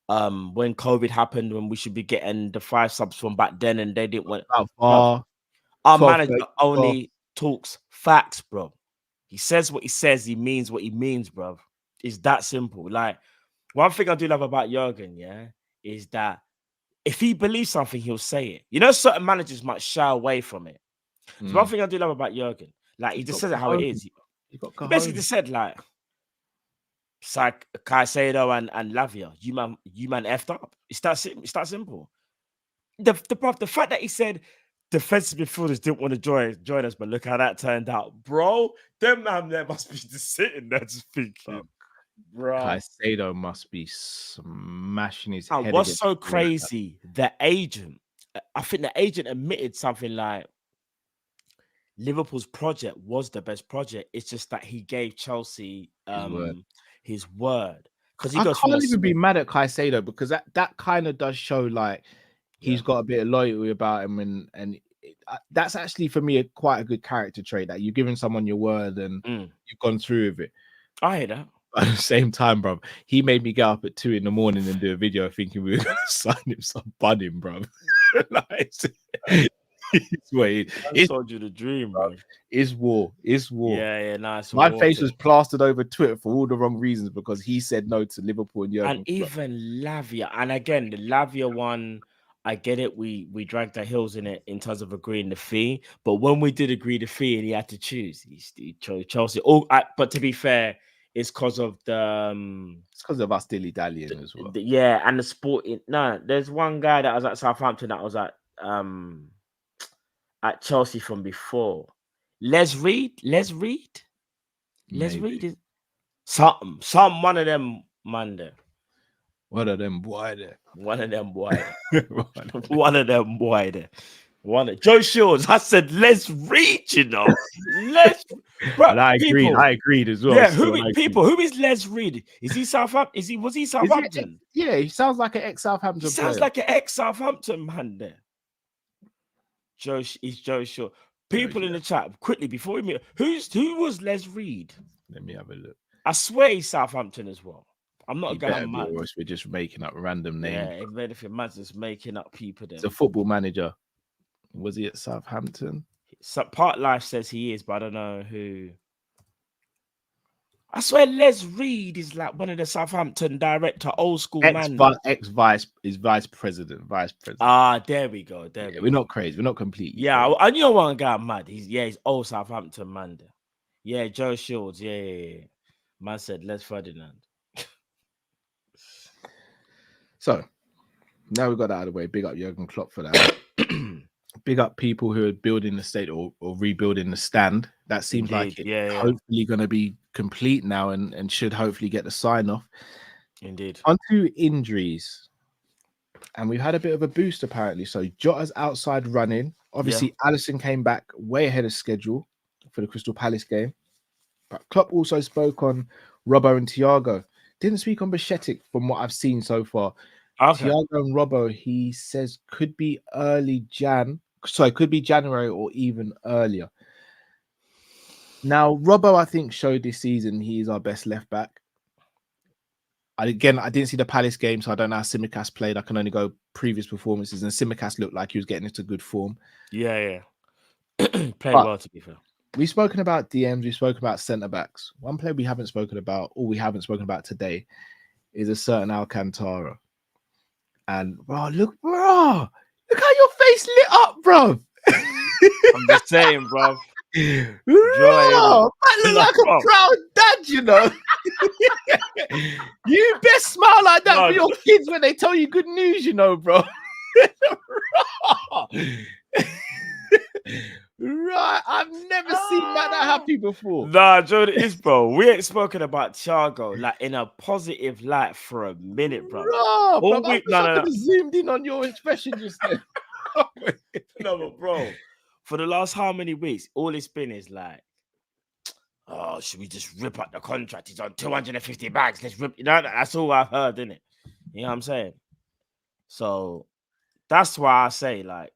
Speaker 4: when COVID happened, when we should be getting the 5 subs from back then, and they didn't want. Our manager only talks facts, bro. He says what he says. He means what he means, bro. It's that simple. Like, one thing I do love about Jurgen, yeah, is that if he believes something, he'll say it. You know, certain managers might shy away from it. So one thing I do love about Jurgen, like, he just says it how it is. He basically just said, like, Caicedo and Lavia, you man effed up. It's that simple. The fact that he said defensive midfielders didn't want to join us, but look how that turned out, bro. Them man there must be just sitting there just thinking, bro.
Speaker 2: Caicedo must be smashing his head.
Speaker 4: What's so crazy? The agent, I think the agent admitted something like Liverpool's project was the best project. It's just that he gave Chelsea his word. Because he goes,
Speaker 2: can't even be mad at Caicedo, because that kind of does show like he's got a bit of loyalty about him, and that's actually for me quite a good character trait, that you're giving someone your word and you've gone through with it.
Speaker 4: I hear that.
Speaker 2: But at the same time, bro, he made me get up at 2 a.m. and do a video thinking we were going to sign him some budding, bro. Like,
Speaker 4: I told you the dream, bro.
Speaker 2: It's war.
Speaker 4: Yeah, nice.
Speaker 2: My face was plastered over Twitter for all the wrong reasons, because he said no to Liverpool and Jurgen.
Speaker 4: And even Lavia. And again, the Lavia one, I get it. We dragged our heels in it in terms of agreeing the fee. But when we did agree the fee and he had to choose, he chose Chelsea. But to be fair, it's because of
Speaker 2: it's because of us dilly-dallying as well.
Speaker 4: And the sporting. No, there's one guy that was at Southampton that was at Chelsea from before. Les Reed is something. One of them man there.
Speaker 2: One of them boy there.
Speaker 4: Joe Shields. I said, let's read, you know.
Speaker 2: Bro, and I agreed as well.
Speaker 4: Yeah, who is Les Reed? Is he Southampton? Was he Southampton?
Speaker 2: He sounds like an ex-Southampton player.
Speaker 4: Sounds like an ex-Southampton man there. He's Joe Shields. People in the chat, quickly, before we meet, who was Les Reed?
Speaker 2: Let me have a look.
Speaker 4: I swear he's Southampton as well. I'm not a guy.
Speaker 2: We're just making up random names.
Speaker 4: Yeah, if anything, man's just making up people.
Speaker 2: He's a football manager. Was he at Southampton?
Speaker 4: Part Life says he is, but I don't know who. I swear Les Reed is like one of the Southampton director, old school man.
Speaker 2: Vice president.
Speaker 4: Ah, there we go.
Speaker 2: We're not crazy. We're not complete.
Speaker 4: Yeah, I knew one guy mad. He's old Southampton man. Yeah, Joe Shields. Yeah. Man said Les Ferdinand.
Speaker 2: So now we've got that out of the way. Big up Jurgen Klopp for that. Big up people who are building the state or rebuilding the stand. That seems like it's hopefully going to be complete now and should hopefully get the sign off.
Speaker 4: Indeed.
Speaker 2: Onto injuries. And we've had a bit of a boost apparently. So Jota's outside running. Obviously, Alisson came back way ahead of schedule for the Crystal Palace game. But Klopp also spoke on Robbo and Thiago. Didn't speak on Bichetic from what I've seen so far.
Speaker 4: Okay.
Speaker 2: Thiago and Robbo, he says, could be could be January or even earlier. Now, Robbo, I think, showed this season he's our best left back. I didn't see the Palace game, so I don't know how Tsimikas played. I can only go previous performances, and Tsimikas looked like he was getting into good form.
Speaker 4: Yeah. Played well, to be fair.
Speaker 2: We've spoken about DMs, we've spoken about centre-backs. One player we haven't spoken about today, is a certain Alcantara. And, look how your face lit up, bro.
Speaker 4: I'm just saying, bro.
Speaker 2: Bro, I look like a proud dad, you know. You best smile like that for your kids when they tell you good news, you know, bro. Right, I've never seen that happy before.
Speaker 4: Nah, Joe, it is, bro. We ain't spoken about Thiago like in a positive light for a minute, bro.
Speaker 2: I zoomed in on your expression just then.
Speaker 4: No, but bro, for the last how many weeks, all it's been is like, oh, should we just rip up the contract? He's on 250 bags. Let's rip. You know, that's all I've heard, innit? You know what I'm saying? So that's why I say, like,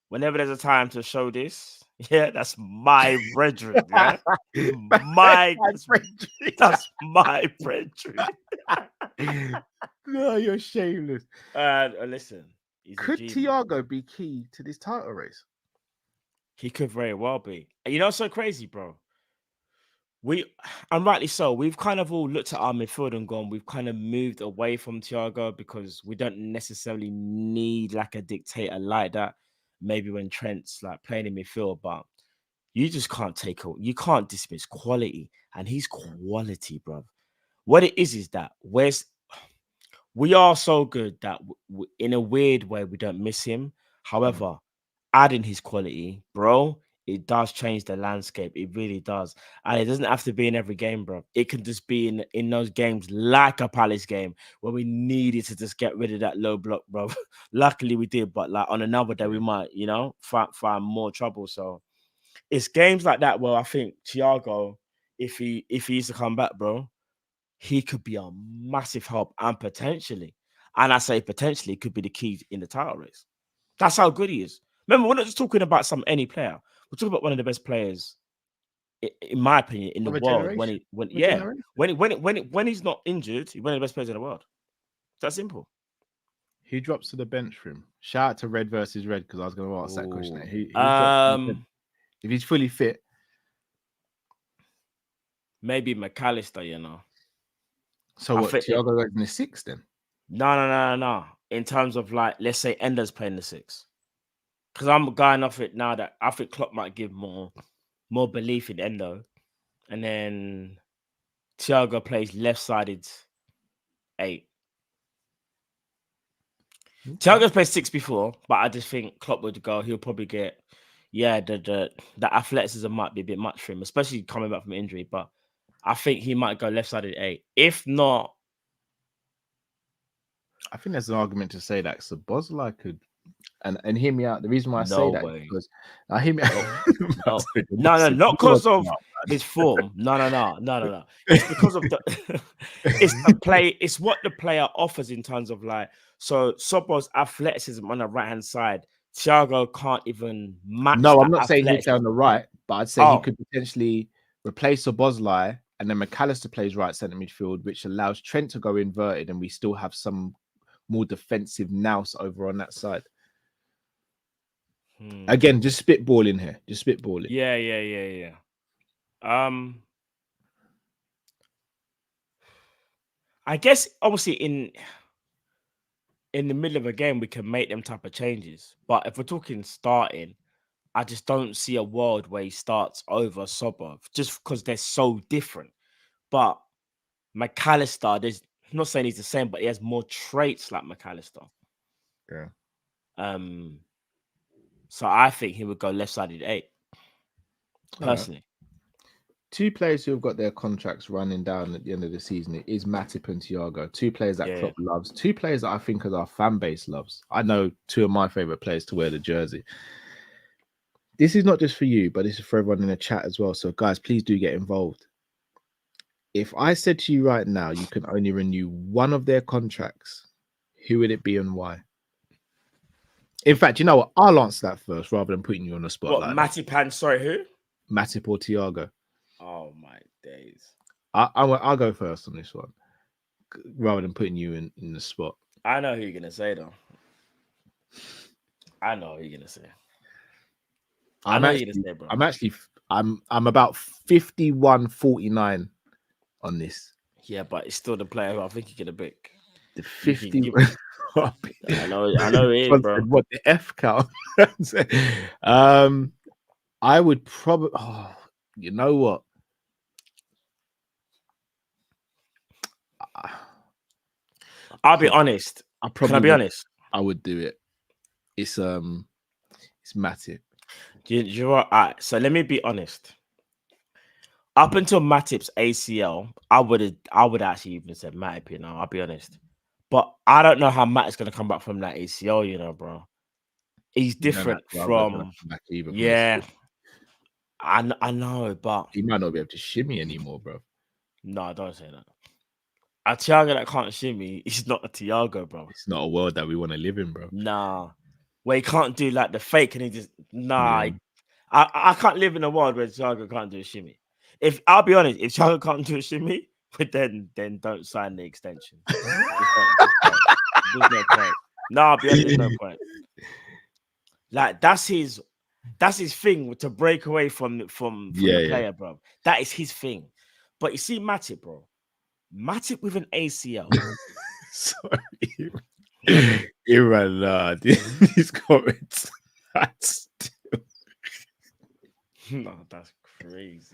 Speaker 4: whenever there's a time to show this, yeah, that's my brethren, yeah, that's my brethren.
Speaker 2: No, you're shameless.
Speaker 4: Listen, he's
Speaker 2: Could
Speaker 4: a genius.
Speaker 2: Thiago be key to this title race?
Speaker 4: He could very well be. And you know, what's so crazy, bro. And rightly so, we've kind of all looked at our midfield and gone, we've kind of moved away from Thiago because we don't necessarily need like a dictator like that. Maybe when Trent's like playing in midfield, but you just can't you can't dismiss quality, and he's quality, bro. What it is that we are so good that in a weird way we don't miss him. However, adding his quality, bro, it does change the landscape. It really does. And it doesn't have to be in every game, bro. It can just be in those games like a Palace game where we needed to just get rid of that low block, bro. Luckily we did, but like on another day we might, find more trouble. So it's games like that where I think Thiago, if he used to come back, bro, he could be a massive help, and potentially, and I say potentially, could be the key in the title race. That's how good he is. Remember, we're not just talking about any player. We're talking about one of the best players, in my opinion, in the world. When he's not injured, he's one of the best players in the world. That's simple.
Speaker 2: Who drops to the bench for him? Shout out to Red versus Red, because I was going to ask that question. If he's fully fit,
Speaker 4: maybe McAllister.
Speaker 2: So what? Thiago goes in the 6 then?
Speaker 4: No. In terms of like, let's say Ender's playing the 6, because I'm going off it now that I think Klopp might give more belief in Endo, and then Thiago plays left-sided 8. Thiago's played 6 before, but I just think Klopp would go. He'll probably get, the athleticism might be a bit much for him, especially coming back from injury. But I think he might go left-sided 8. If not,
Speaker 2: I think there's an argument to say that Szoboszlai could, and hear me out. The reason why I say that is because I hear me.
Speaker 4: No, not because of his form. No. It's because of it's the play. It's what the player offers in terms of like. So Szoboszlai's athleticism on the right hand side, Thiago can't even match.
Speaker 2: No, I'm not saying he's on the right, but I'd say he could potentially replace Szoboszlai, and then McAllister plays right centre midfield, which allows Trent to go inverted, and we still have some more defensive nous over on that side. Again, just spitballing here. Just spitballing.
Speaker 4: Yeah. I guess obviously in the middle of a game we can make them type of changes, but if we're talking starting, I just don't see a world where he starts over Sobov just because they're so different. But McAllister, I'm not saying he's the same, but he has more traits like McAllister.
Speaker 2: Yeah.
Speaker 4: So I think he would go left-sided 8. Personally.
Speaker 2: Two players who have got their contracts running down at the end of the season, it is Matip and Thiago. Two players that Klopp loves. Two players that I think our fan base loves. I know two of my favorite players to wear the jersey. This is not just for you, but this is for everyone in the chat as well. So guys, please do get involved. If I said to you right now, you can only renew one of their contracts, who would it be and why? In fact, you know what? I'll answer that first rather than putting you on the spot.
Speaker 4: What, Matip and who?
Speaker 2: Matip or Thiago.
Speaker 4: Oh my days.
Speaker 2: I'll go first on this one, rather than putting you in the spot.
Speaker 4: I know who you're gonna say though. I know who you're gonna say. I'm
Speaker 2: about 51-49 on this.
Speaker 4: Yeah, but it's still the player who I think you're gonna pick.
Speaker 2: The 50.
Speaker 4: I know it is, bro.
Speaker 2: What the F count? I would probably. Oh, you know what?
Speaker 4: I'll be honest. Can I be honest?
Speaker 2: I would do it. It's Matip.
Speaker 4: Do you know what? All right, so let me be honest. Up until Matip's ACL, I would actually even say Matip. You know, I'll be honest. But I don't know how Matt is going to come back from that ACL, you know, bro. He's different from... Yeah. I know, but...
Speaker 2: He might not be able to shimmy anymore, bro.
Speaker 4: No, don't say that. A Thiago that can't shimmy is not a Thiago, bro.
Speaker 2: It's not a world that we want to live in, bro.
Speaker 4: Nah. Where he can't do like the fake and he just
Speaker 2: Yeah.
Speaker 4: I can't live in a world where Thiago can't do a shimmy. If I'll be honest, if Thiago can't do a shimmy, then don't sign the extension. There's no point. No, I'll be honest, there's no point. Like that's his thing to break away from the player, bro. That is his thing. But you see Matip, bro. Matip with an ACL.
Speaker 2: Sorry. Iran, these comments. That's
Speaker 4: no, that's crazy.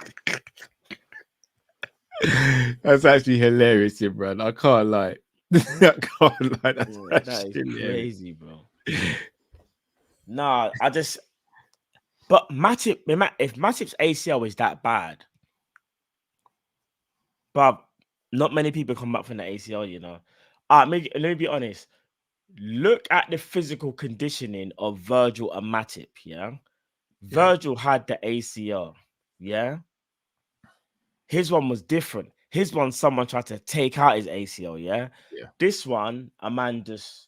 Speaker 2: That's actually hilarious, Imran. I can't lie. I can't lie.
Speaker 4: That is crazy, bro. Nah, but Matip, if Matip's ACL is that bad, but not many people come back from the ACL, you know. Let me be honest. Look at the physical conditioning of Virgil and Matip, yeah? Virgil had the ACL, yeah? His one was different. His one, someone tried to take out his ACL, yeah? This one, a man just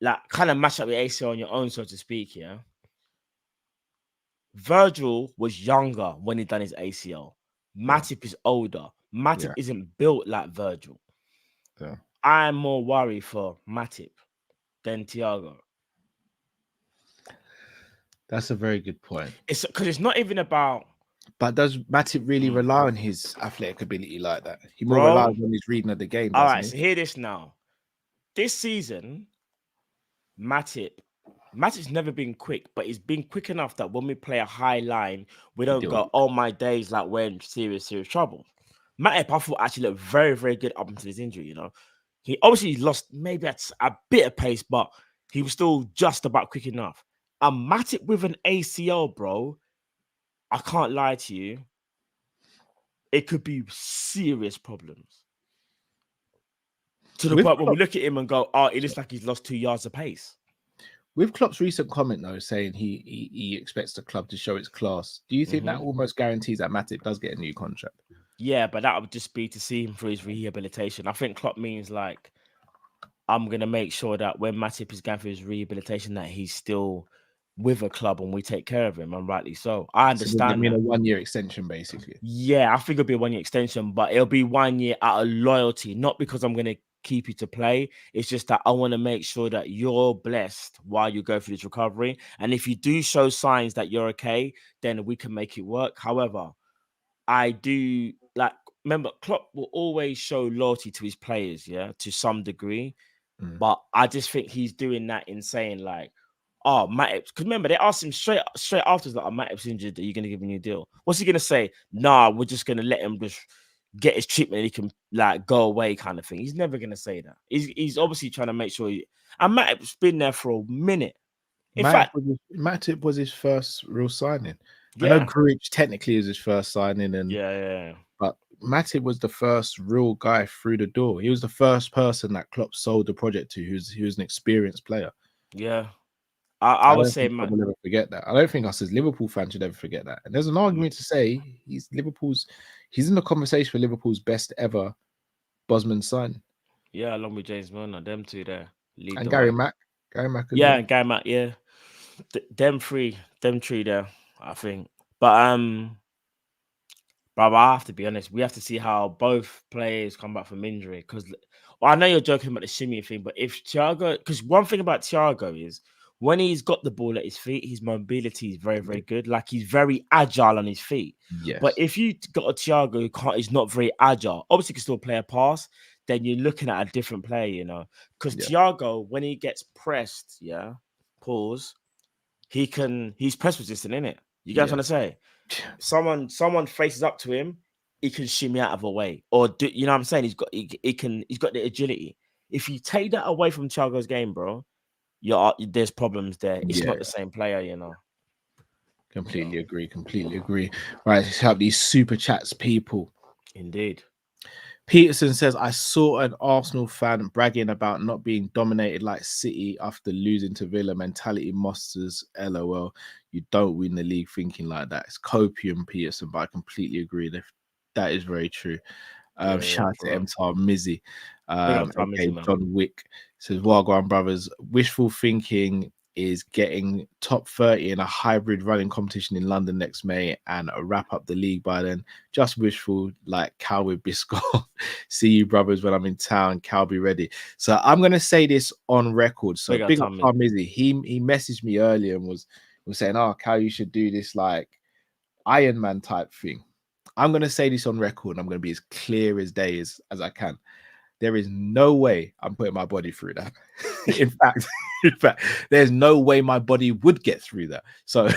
Speaker 4: like kind of mash up the ACL on your own, so to speak, yeah? Virgil was younger when he done his ACL. Matip is older. Matip isn't built like Virgil.
Speaker 2: Yeah.
Speaker 4: I'm more worried for Matip than Thiago.
Speaker 2: That's a very good point.
Speaker 4: It's because it's not even about.
Speaker 2: But does Matip really rely on his athletic ability like that? He more relies on his reading of the game.
Speaker 4: All right, so hear this now. This season, Matip's never been quick, but he's been quick enough that when we play a high line, we don't go, oh my days, like we're in serious trouble. Matip, I thought, actually looked very, very good up until his injury, you know. He obviously lost maybe a bit of pace, but he was still just about quick enough. And Matip with an ACL, bro, I can't lie to you, it could be serious problems. To the point when we look at him and go, oh, it looks like he's lost 2 yards of pace.
Speaker 2: With Klopp's recent comment, though, saying he expects the club to show its class, do you think that almost guarantees that Matip does get a new contract?
Speaker 4: Yeah, but that would just be to see him through his rehabilitation. I think Klopp means like, I'm going to make sure that when Matip is going through his rehabilitation, that he's still with a club and we take care of him, and rightly so. I understand.
Speaker 2: So mean a 1 year extension, basically.
Speaker 4: Yeah, I think it'll be a 1 year extension, but it'll be 1 year out of loyalty, not because I'm going to keep you to play. It's just that I want to make sure that you're blessed while you go through this recovery. And if you do show signs that you're okay, then we can make it work. However, I do remember, Klopp will always show loyalty to his players, yeah, to some degree. But I just think he's doing that in saying like, oh, Matip, because remember, they asked him straight after that, Matip's injured, are you going to give him a new deal? What's he going to say? Nah, we're just going to let him just get his treatment and he can like go away kind of thing. He's never going to say that. He's obviously trying to make sure and Matip's been there for a minute. In fact,
Speaker 2: Matip was his first real signing. I know Kopish technically is his first signing, and but Matip was the first real guy through the door. He was the first person that Klopp sold the project to, who's an experienced player.
Speaker 4: Yeah. I would say,
Speaker 2: man, will never forget that. I don't think us as Liverpool fans should ever forget that. And there's an argument to say he's in the conversation for Liverpool's best ever Bosman sign.
Speaker 4: Yeah, along with James Milner, them two there.
Speaker 2: And Gary Mack.
Speaker 4: Yeah, and Gary Mack, yeah. Them three there, I think. But I have to be honest, we have to see how both players come back from injury. Because I know you're joking about the shimmy thing, but if Thiago, because one thing about Thiago is when he's got the ball at his feet, his mobility is very, very good. Like he's very agile on his feet.
Speaker 2: Yes.
Speaker 4: But if you got a Thiago who is not very agile, obviously can still play a pass, then you're looking at a different player, you know. Because Thiago, when he gets pressed, he's press resistant, innit? You guys want to say? Someone faces up to him, he can shimmy out of a way. Or you know what I'm saying? He's got the agility. If you take that away from Thiago's game, bro, there's problems there. It's not the same player, you know.
Speaker 2: Completely agree. Right, let's have these super chats, people.
Speaker 4: Indeed.
Speaker 2: Peterson says, I saw an Arsenal fan bragging about not being dominated like City after losing to Villa. Mentality monsters, LOL. You don't win the league thinking like that. It's copium, Peterson, but I completely agree. That is very true. Shout out to Mtar Mizzy.
Speaker 4: Big up Tom
Speaker 2: Okay,
Speaker 4: Mizzy, man.
Speaker 2: John Wick says, well, Grand Brothers, wishful thinking is getting top 30 in a hybrid running competition in London next May and wrap up the league by then. Just wishful, like Cal with Biscoff. See you, brothers, when I'm in town. Cal, be ready. So I'm going to say this on record. So big up Tom Mizzy. He messaged me earlier and was saying, oh, Cal, you should do this like Iron Man type thing. I'm going to say this on record. And I'm going to be as clear as day as I can. There is no way I'm putting my body through that. In fact, there's no way my body would get through that. So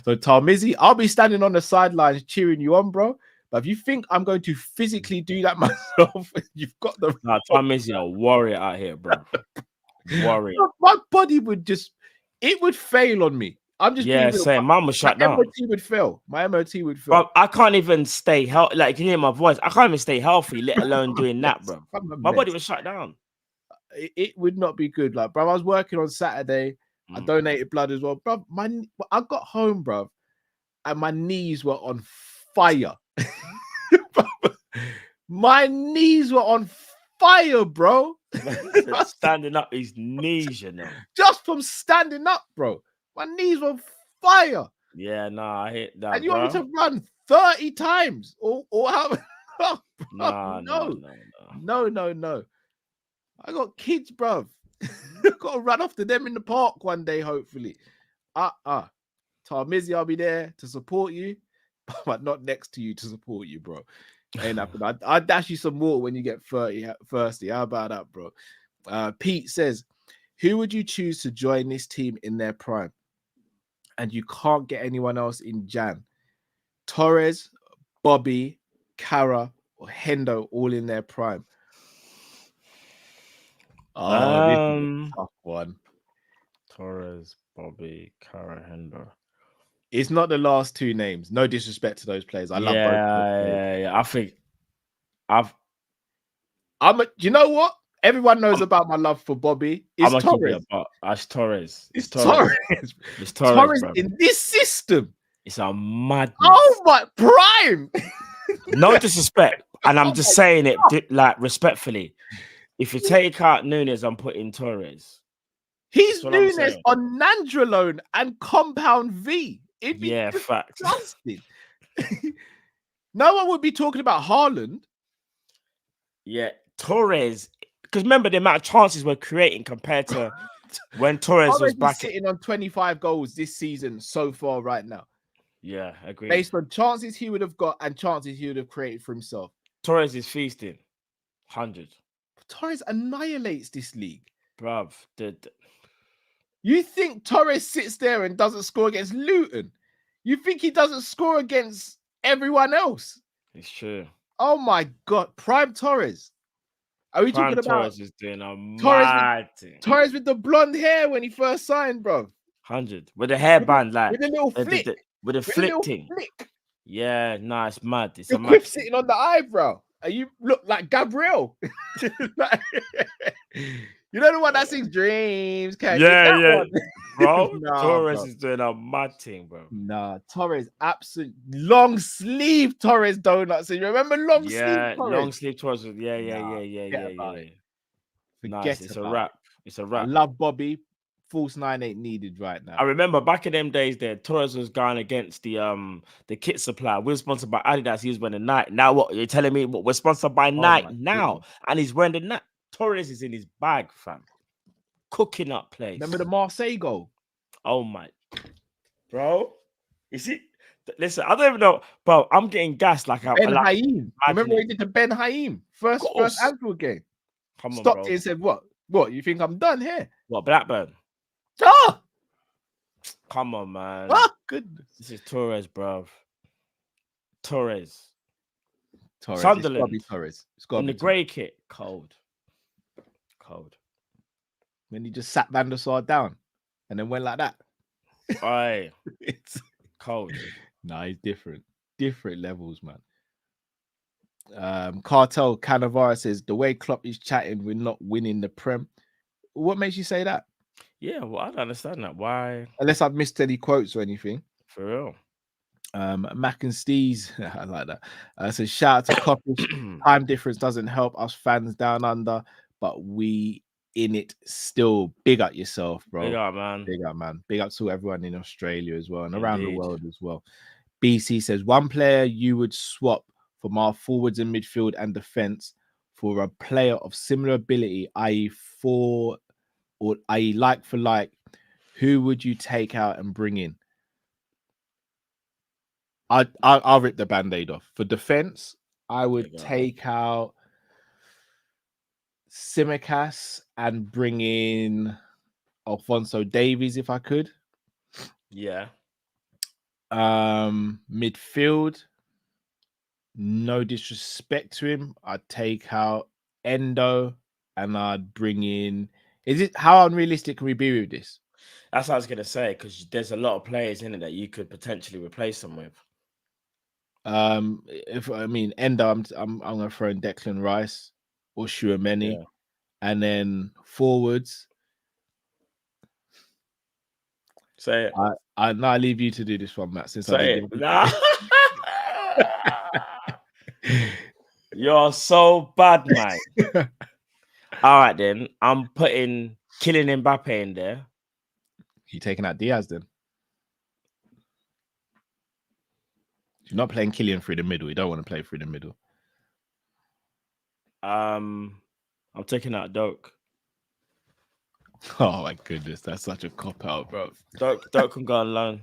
Speaker 2: Talmizi, I'll be standing on the sidelines cheering you on, bro. But if you think I'm going to physically do that myself, you've got the
Speaker 4: Talmizi, a warrior out here, bro. Warrior.
Speaker 2: My body would it would fail on me. I'm just
Speaker 4: saying, mine was shut down.
Speaker 2: My MOT would fail. My MOT would fail.
Speaker 4: Bro, I can't even stay healthy. Like, you can hear my voice. I can't even stay healthy, let alone doing that, bro. My body was shut down.
Speaker 2: It would not be good. Like, bro, I was working on Saturday. I donated blood as well, bro. I got home, bro, and my knees were on fire. My knees were on fire, bro.
Speaker 4: Standing up his knees, you know.
Speaker 2: Just from standing up, bro. My knees were on fire.
Speaker 4: Yeah, I hit that.
Speaker 2: And you want me to run 30 times? Or how? No. I got kids, bruv. I've got to run after them in the park one day, hopefully. Tarmizi, I'll be there to support you, but not next to you to support you, bro. Ain't happening. I'll dash you some water when you get 30. How about that, bro? Pete says, who would you choose to join this team in their prime? And you can't get anyone else in Jan. Torres, Bobby, Cara, or Hendo all in their prime. Oh, this is a tough one.
Speaker 4: Torres, Bobby, Cara, Hendo.
Speaker 2: It's not the last two names. No disrespect to those players. I love both.
Speaker 4: Yeah. I think
Speaker 2: you know what? Everyone knows about my love for Bobby. It's Torres.
Speaker 4: It's Torres.
Speaker 2: It's Torres.
Speaker 4: It's Torres
Speaker 2: in this system.
Speaker 4: It's a madness.
Speaker 2: Oh my prime.
Speaker 4: No disrespect, and I'm just saying it like respectfully. If you take out Nunes, I'm putting Torres.
Speaker 2: He's Nunes on Nandrolone and Compound V.
Speaker 4: Facts.
Speaker 2: No one would be talking about Haaland.
Speaker 4: Yeah, Torres. Because remember the amount of chances we're creating compared to when Torres was back.
Speaker 2: Sitting on 25 goals this season so far right now.
Speaker 4: Yeah, agree.
Speaker 2: Based on chances he would have got and chances he would have created for himself.
Speaker 4: Torres is feasting. 100.
Speaker 2: Torres annihilates this league.
Speaker 4: Bruv.
Speaker 2: You think Torres sits there and doesn't score against Luton? You think he doesn't score against everyone else?
Speaker 4: It's true.
Speaker 2: Oh my God. Prime Torres. Are we talking about
Speaker 4: Torres is doing a mad thing.
Speaker 2: Torres with the blonde hair when he first signed, bro.
Speaker 4: 100. With the hairband, like.
Speaker 2: With a little flick.
Speaker 4: With a flick thing. Yeah, it's mad. It's
Speaker 2: a quiff sitting on the eyebrow. And you look like Gabriel. You know the one that sings Dreams?
Speaker 4: Yeah. Bro, Torres is doing a mad thing, bro.
Speaker 2: Nah, Torres, absolute long sleeve Torres donuts. You remember long sleeve Torres?
Speaker 4: Long sleeve Torres. Yeah. Nice. It's a wrap. It's a wrap.
Speaker 2: I love Bobby. False 9 ain't needed right now.
Speaker 4: I remember back in them days there, Torres was going against the kit supplier. We were sponsored by Adidas. He was wearing the Nike. Now what? You're telling me what we're sponsored by Nike now? Goodness. And he's wearing the Nike. Torres is in his bag, fam. Cooking up plays.
Speaker 2: Remember the Marseille goal?
Speaker 4: Oh my, bro. You see, listen, I don't even know, bro. I'm getting gassed like
Speaker 2: Ben Haim. Remember what he did to Ben Haim? First Anfield game.
Speaker 4: Come on,
Speaker 2: stopped
Speaker 4: bro.
Speaker 2: it and said, "What? What? You think I'm done here?
Speaker 4: What, Blackburn?
Speaker 2: Ah!
Speaker 4: Come on, man.
Speaker 2: Oh goodness.
Speaker 4: This is Torres, bro. Torres.
Speaker 2: Sunderland.
Speaker 4: It's gotta
Speaker 2: be Torres. It's got
Speaker 4: in the grey kit. Cold.
Speaker 2: When he just sat Van der Sar down and then went like that.
Speaker 4: Aye. It's cold.
Speaker 2: Nah, he's different. Different levels, man. Cartel Cannavara says the way Klopp is chatting, we're not winning the Prem. What makes you say that?
Speaker 4: Yeah, well, I don't understand that. Why?
Speaker 2: Unless I've missed any quotes or anything.
Speaker 4: For real.
Speaker 2: Mac and Steez, I like that. So shout out to Kopish. Time difference doesn't help us fans down under, but we in it still. Big up yourself, bro.
Speaker 4: Big up, man.
Speaker 2: Big up, man. Big up to everyone in Australia as well and around the
Speaker 4: Indeed.
Speaker 2: world as well. BC says one player you would swap from our forwards and midfield and defense for a player of similar ability, i.e., like for like. Who would you take out and bring in? I'll rip the band-aid off. For defense, I would take out Simicas and bring in Alphonso Davies if I could.
Speaker 4: Yeah.
Speaker 2: Midfield, no disrespect to him, I'd take out Endo and I'd bring in. Is it how unrealistic can we be with this?
Speaker 4: That's what I was gonna say, because there's a lot of players in it that you could potentially replace them with.
Speaker 2: If I mean Endo, I'm gonna throw in Declan Rice or Tchouaméni, and then forwards.
Speaker 4: Say it.
Speaker 2: I leave you to do this one, Matt. Since
Speaker 4: Say it. Nah. You're so bad, mate. All right, then. I'm putting Kylian Mbappe in there.
Speaker 2: You taking out Diaz then? You're not playing Kylian through the middle. You don't want to play through the middle.
Speaker 4: I'm taking out Doak.
Speaker 2: Oh my goodness, that's such a cop out, bro.
Speaker 4: Doak can go on loan.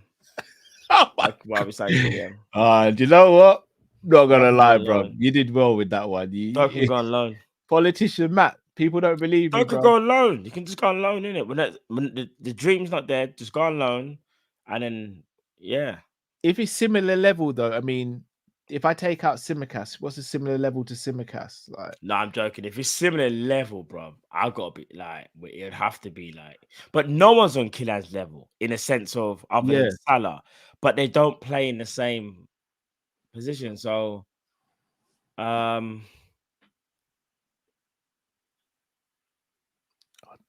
Speaker 2: Oh
Speaker 4: like why we saying Kylian.
Speaker 2: Do you know what? Not gonna lie, bro. You did well with that one.
Speaker 4: Doak can go on loan.
Speaker 2: Politician Matt, people don't believe
Speaker 4: Doak
Speaker 2: you,
Speaker 4: can
Speaker 2: bro.
Speaker 4: go on loan. You can just go on loan, innit? When the dream's not there, just go on loan, and then
Speaker 2: If it's similar level though, I mean, if I take out Simicas, what's a similar level to Simicas? Like,
Speaker 4: no, I'm joking. If it's similar level, bro, I've got to be like, it'd have to be like, but no one's on Kylian's level in a sense of other than Salah, but they don't play in the same position. So, I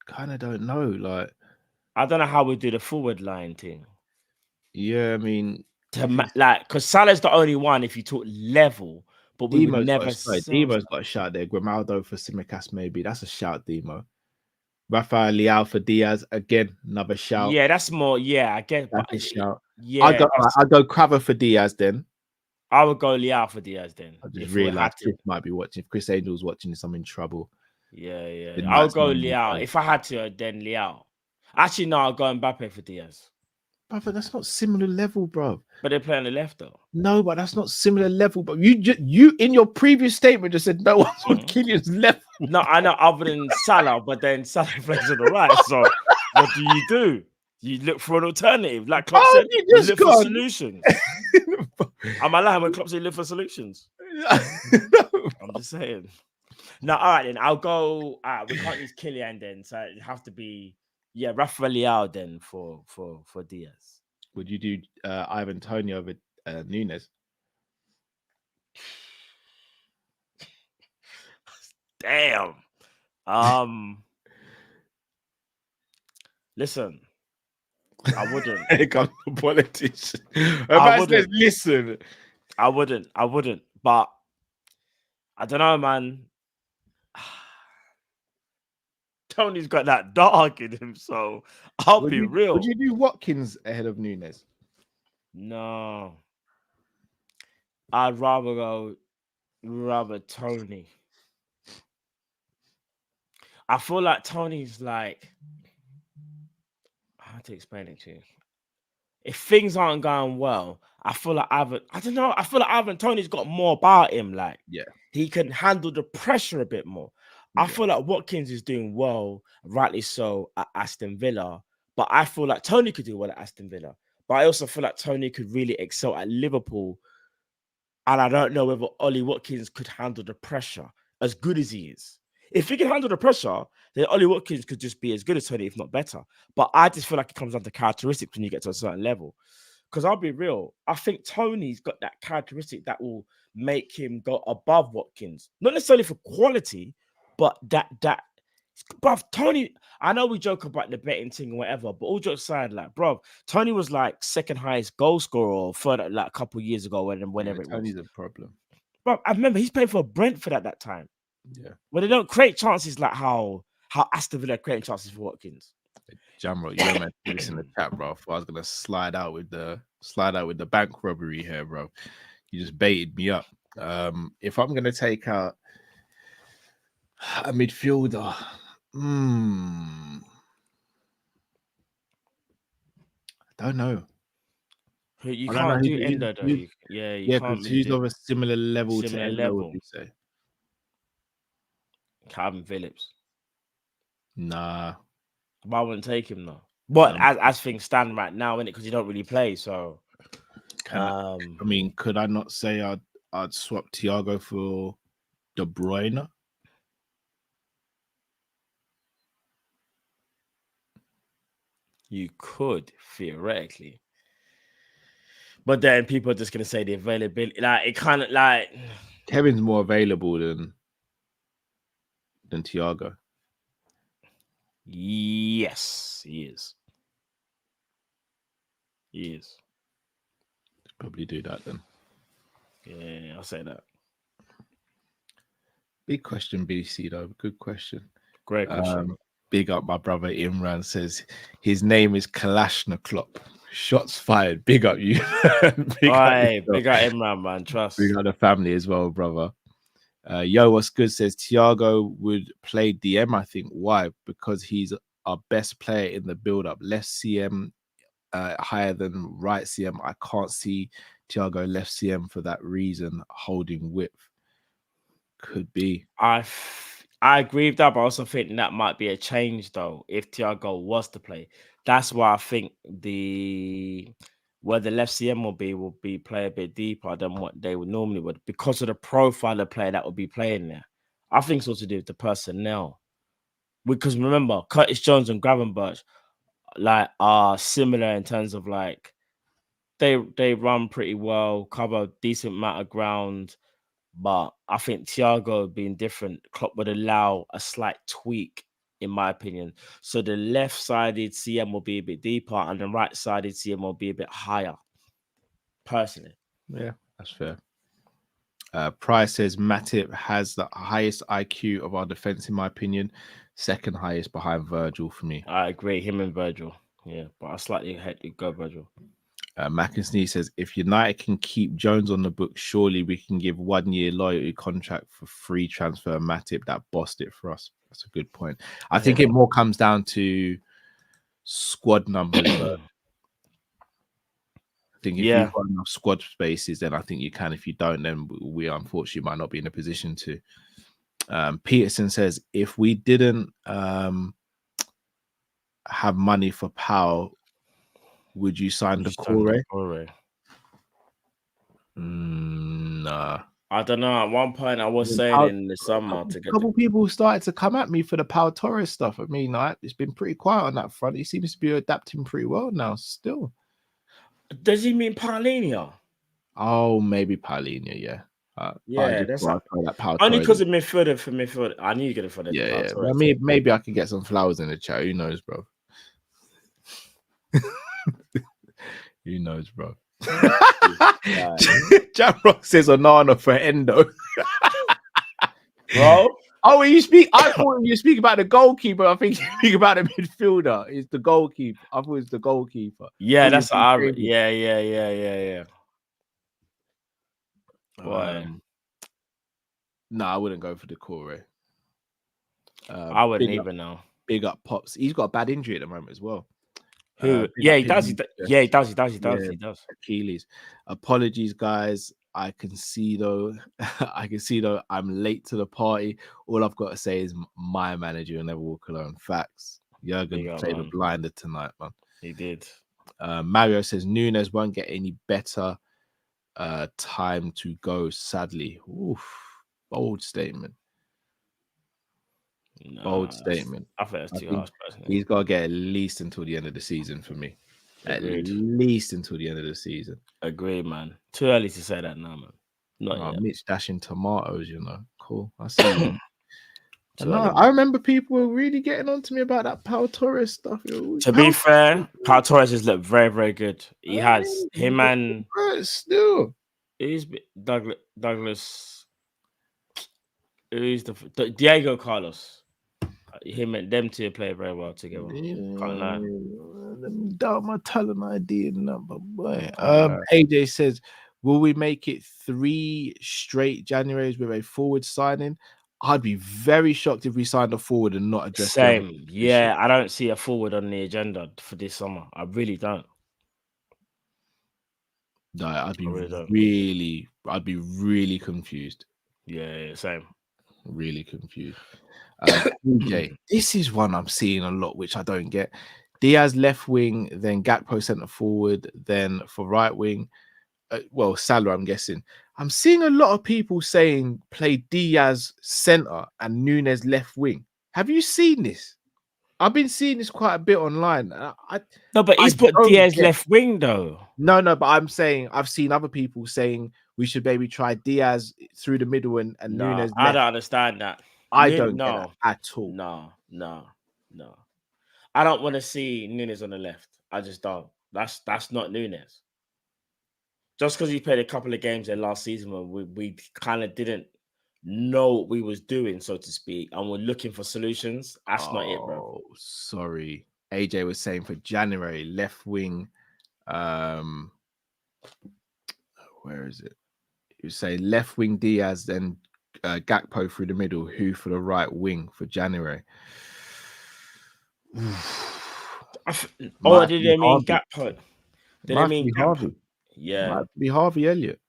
Speaker 2: kind of don't know. Like,
Speaker 4: I don't know how we do the forward line thing.
Speaker 2: Yeah, I mean,
Speaker 4: because Salah's the only one if you talk level, but we would never.
Speaker 2: Demo's got a shout there. Grimaldo for Simicas, maybe that's a shout. Demo, Rafael Leao for Diaz again, another shout.
Speaker 4: Yeah, that's more. Yeah, I get
Speaker 2: that's a shout.
Speaker 4: Yeah,
Speaker 2: I'll go Cravo for Diaz then.
Speaker 4: I would go Leao for Diaz then.
Speaker 2: I just realized Chris might be watching. If Chris Angel's watching, I'm in trouble.
Speaker 4: Yeah. I'll go Leao. If I had to, then Leao. Actually, no, I'll go Mbappe for Diaz.
Speaker 2: Brother, that's not similar level, bro.
Speaker 4: But they play on the left, though.
Speaker 2: No, but that's not similar level. But you in your previous statement just said no one's on Kylian's level.
Speaker 4: No, I know other than Salah, but then Salah plays on the right. So what do? You look for an alternative. Like Klopp said, you look for solutions. Am I lying when Klopp said look for solutions? I'm just saying. No, all right then. I'll go. We can't use Kylian then, so it have to be Rafael Leao then for Diaz.
Speaker 2: Would you do Ivan Toney over Nunes?
Speaker 4: Damn. Listen, I wouldn't.
Speaker 2: Here comes the politician. Listen.
Speaker 4: I wouldn't. But I don't know, man. Tony's got that dark in him, so I'll be real.
Speaker 2: Would you do Watkins ahead of Nunes?
Speaker 4: No. I'd rather go Tony. I feel like Tony's like, how to explain it to you? If things aren't going well, I feel like Ivan Tony's got more about him. Like, he can handle the pressure a bit more. I feel like Watkins is doing well, rightly so, at Aston Villa. But I feel like Tony could do well at Aston Villa. But I also feel like Tony could really excel at Liverpool. And I don't know whether Ollie Watkins could handle the pressure as good as he is. If he can handle the pressure, then Ollie Watkins could just be as good as Tony, if not better. But I just feel like it comes down to characteristics when you get to a certain level. Because I'll be real, I think Tony's got that characteristic that will make him go above Watkins. Not necessarily for quality, but that Bruv, Tony, I know we joke about the betting thing or whatever, but all jokes aside, like, bruv, Tony was like second highest goal scorer or third, like a couple of years ago, whenever it was.
Speaker 2: Tony's a problem.
Speaker 4: Bruv, I remember he's playing for Brentford at that time.
Speaker 2: Yeah.
Speaker 4: Where they don't create chances like how Aston Villa creating chances for Watkins.
Speaker 2: Jamro, you don't meant to do this in the chat, bro. I was gonna slide out with the bank robbery here, bro. You just baited me up. If I'm gonna take out a midfielder, I don't know.
Speaker 4: You
Speaker 2: I don't
Speaker 4: can't
Speaker 2: know
Speaker 4: do
Speaker 2: who-
Speaker 4: Endo though.
Speaker 2: who-
Speaker 4: You
Speaker 2: Yeah,
Speaker 4: can't
Speaker 2: because
Speaker 4: really
Speaker 2: who's
Speaker 4: do
Speaker 2: of a similar level to
Speaker 4: similar
Speaker 2: Endo,
Speaker 4: level.
Speaker 2: would you say?
Speaker 4: Calvin Phillips.
Speaker 2: Nah.
Speaker 4: But I wouldn't take him though. But
Speaker 2: Um,
Speaker 4: as things stand right now, innit, because you don't really play. So
Speaker 2: I mean, could I not say I'd swap Thiago for De Bruyne?
Speaker 4: you could theoretically. But then people are just gonna say the availability. Like it kind of like
Speaker 2: Kevin's more available than Thiago.
Speaker 4: yes, he is. He is.
Speaker 2: Probably do that then.
Speaker 4: Yeah, I'll say that.
Speaker 2: Big question, BC though. Good question.
Speaker 4: Great question.
Speaker 2: Big up my brother Imran says his name is Kalashnikov. Shots fired. Big up you.
Speaker 4: Big up Imran, man. Trust.
Speaker 2: Big up the family as well, brother. Yo, what's good? Says Thiago would play DM. I think why? Because he's our best player in the build-up. Left CM higher than right CM. I can't see Thiago left CM for that reason. Holding width could be.
Speaker 4: I agree with that, but I also think that might be a change though if Thiago was to play. That's why I think where the left CM will be play a bit deeper than what they would normally would because of the profile of player that would be playing there. I think it's also to do with the personnel. Because remember, Curtis Jones and Gravenberch like are similar in terms of like they run pretty well, cover a decent amount of ground. But I think Thiago being different, Klopp would allow a slight tweak, in my opinion. So the left-sided CM will be a bit deeper and the right-sided CM will be a bit higher, personally.
Speaker 2: Yeah, that's fair. Price says Matip has the highest IQ of our defense, in my opinion. Second highest behind Virgil for me.
Speaker 4: I agree, him and Virgil. Yeah, but I slightly ahead to go Virgil.
Speaker 2: Mackensnee says, if United can keep Jones on the book, surely we can give 1 year loyalty contract for free transfer Matip. That bossed it for us. That's a good point. I think it more comes down to squad numbers. I think if you've got enough squad spaces, then I think you can. If you don't, then we unfortunately might not be in a position to. Peterson says, if we didn't have money for Powell, would you sign the Core? Nah.
Speaker 4: I don't know. At one point, I was saying in the summer to get.
Speaker 2: A couple people started to come at me for the Pau Torres stuff. I mean, like, it's been pretty quiet on that front. He seems to be adapting pretty well now. Still,
Speaker 4: does he mean Palhinha?
Speaker 2: Oh, maybe Palhinha. Yeah.
Speaker 4: That's that only because of midfielder for midfield. I knew you get it for that.
Speaker 2: Yeah. Well, maybe I can get some flowers in the chat. Who knows, bro? Who knows, bro? Jamrock says Onana for Endo.
Speaker 4: Bro.
Speaker 2: Oh, you speak. I thought you speak about the goalkeeper. I think you speak about the midfielder. It's the goalkeeper. I thought it's the goalkeeper.
Speaker 4: Yeah, that's our. Yeah.
Speaker 2: No, I wouldn't go for the Core.
Speaker 4: I wouldn't even know.
Speaker 2: Big up Pops. He's got a bad injury at the moment as well.
Speaker 4: Who? He does. He does.
Speaker 2: Achilles. Apologies, guys. I can see though. I'm late to the party. All I've got to say is my manager will never walk alone. Facts. Jurgen played a blinder tonight, man.
Speaker 4: He did.
Speaker 2: Mario says Nunes won't get any better. Time to go. Sadly. Oof. Bold statement. Bold statement.
Speaker 4: I think that's too harsh, personally.
Speaker 2: He's got to get at least until the end of the season for me.
Speaker 4: Agreed.
Speaker 2: At least until the end of the season.
Speaker 4: Agreed, man. Too early to say that now, man. Not yet.
Speaker 2: Mitch dashing tomatoes, you know. Cool. I see you. I remember people were really getting on to me about that Pau Torres stuff.
Speaker 4: To be fair, Pau Torres has looked very, very good. He has. Him and
Speaker 2: still.
Speaker 4: Who's Douglas? Who's the Diego Carlos? Him and them two play very well together. Can't lie.
Speaker 2: Let me doubt my talent ID number, boy. AJ says, will we make it 3 straight Januaries with a forward signing? I'd be very shocked if we signed a forward and not addressed.
Speaker 4: Same, yeah. I don't see a forward on the agenda for this summer. I really don't.
Speaker 2: No, I'd be really confused.
Speaker 4: Yeah, same.
Speaker 2: Really confused. AJ, this is one I'm seeing a lot, which I don't get. Diaz left wing, then Gakpo centre forward, then for right wing. Salah, I'm guessing. I'm seeing a lot of people saying play Diaz centre and Nunes left wing. Have you seen this? I've been seeing this quite a bit online.
Speaker 4: No, but he's put Diaz left wing though.
Speaker 2: No, but I'm saying I've seen other people saying we should maybe try Diaz through the middle and Nunes left.
Speaker 4: I don't understand that.
Speaker 2: I don't get that at all.
Speaker 4: No. I don't want to see Nunes on the left. I just don't. That's not Nunes. Just because he played a couple of games there last season when we kind of didn't know what we was doing, so to speak, and we're looking for solutions. That's not it, bro.
Speaker 2: Sorry. AJ was saying for January, left wing. Where is it? You say left wing Diaz, then Gakpo through the middle. Who for the right wing for January?
Speaker 4: Did they mean Gakpo? Did they mean
Speaker 2: Harvey? Yeah, might be Harvey Elliott.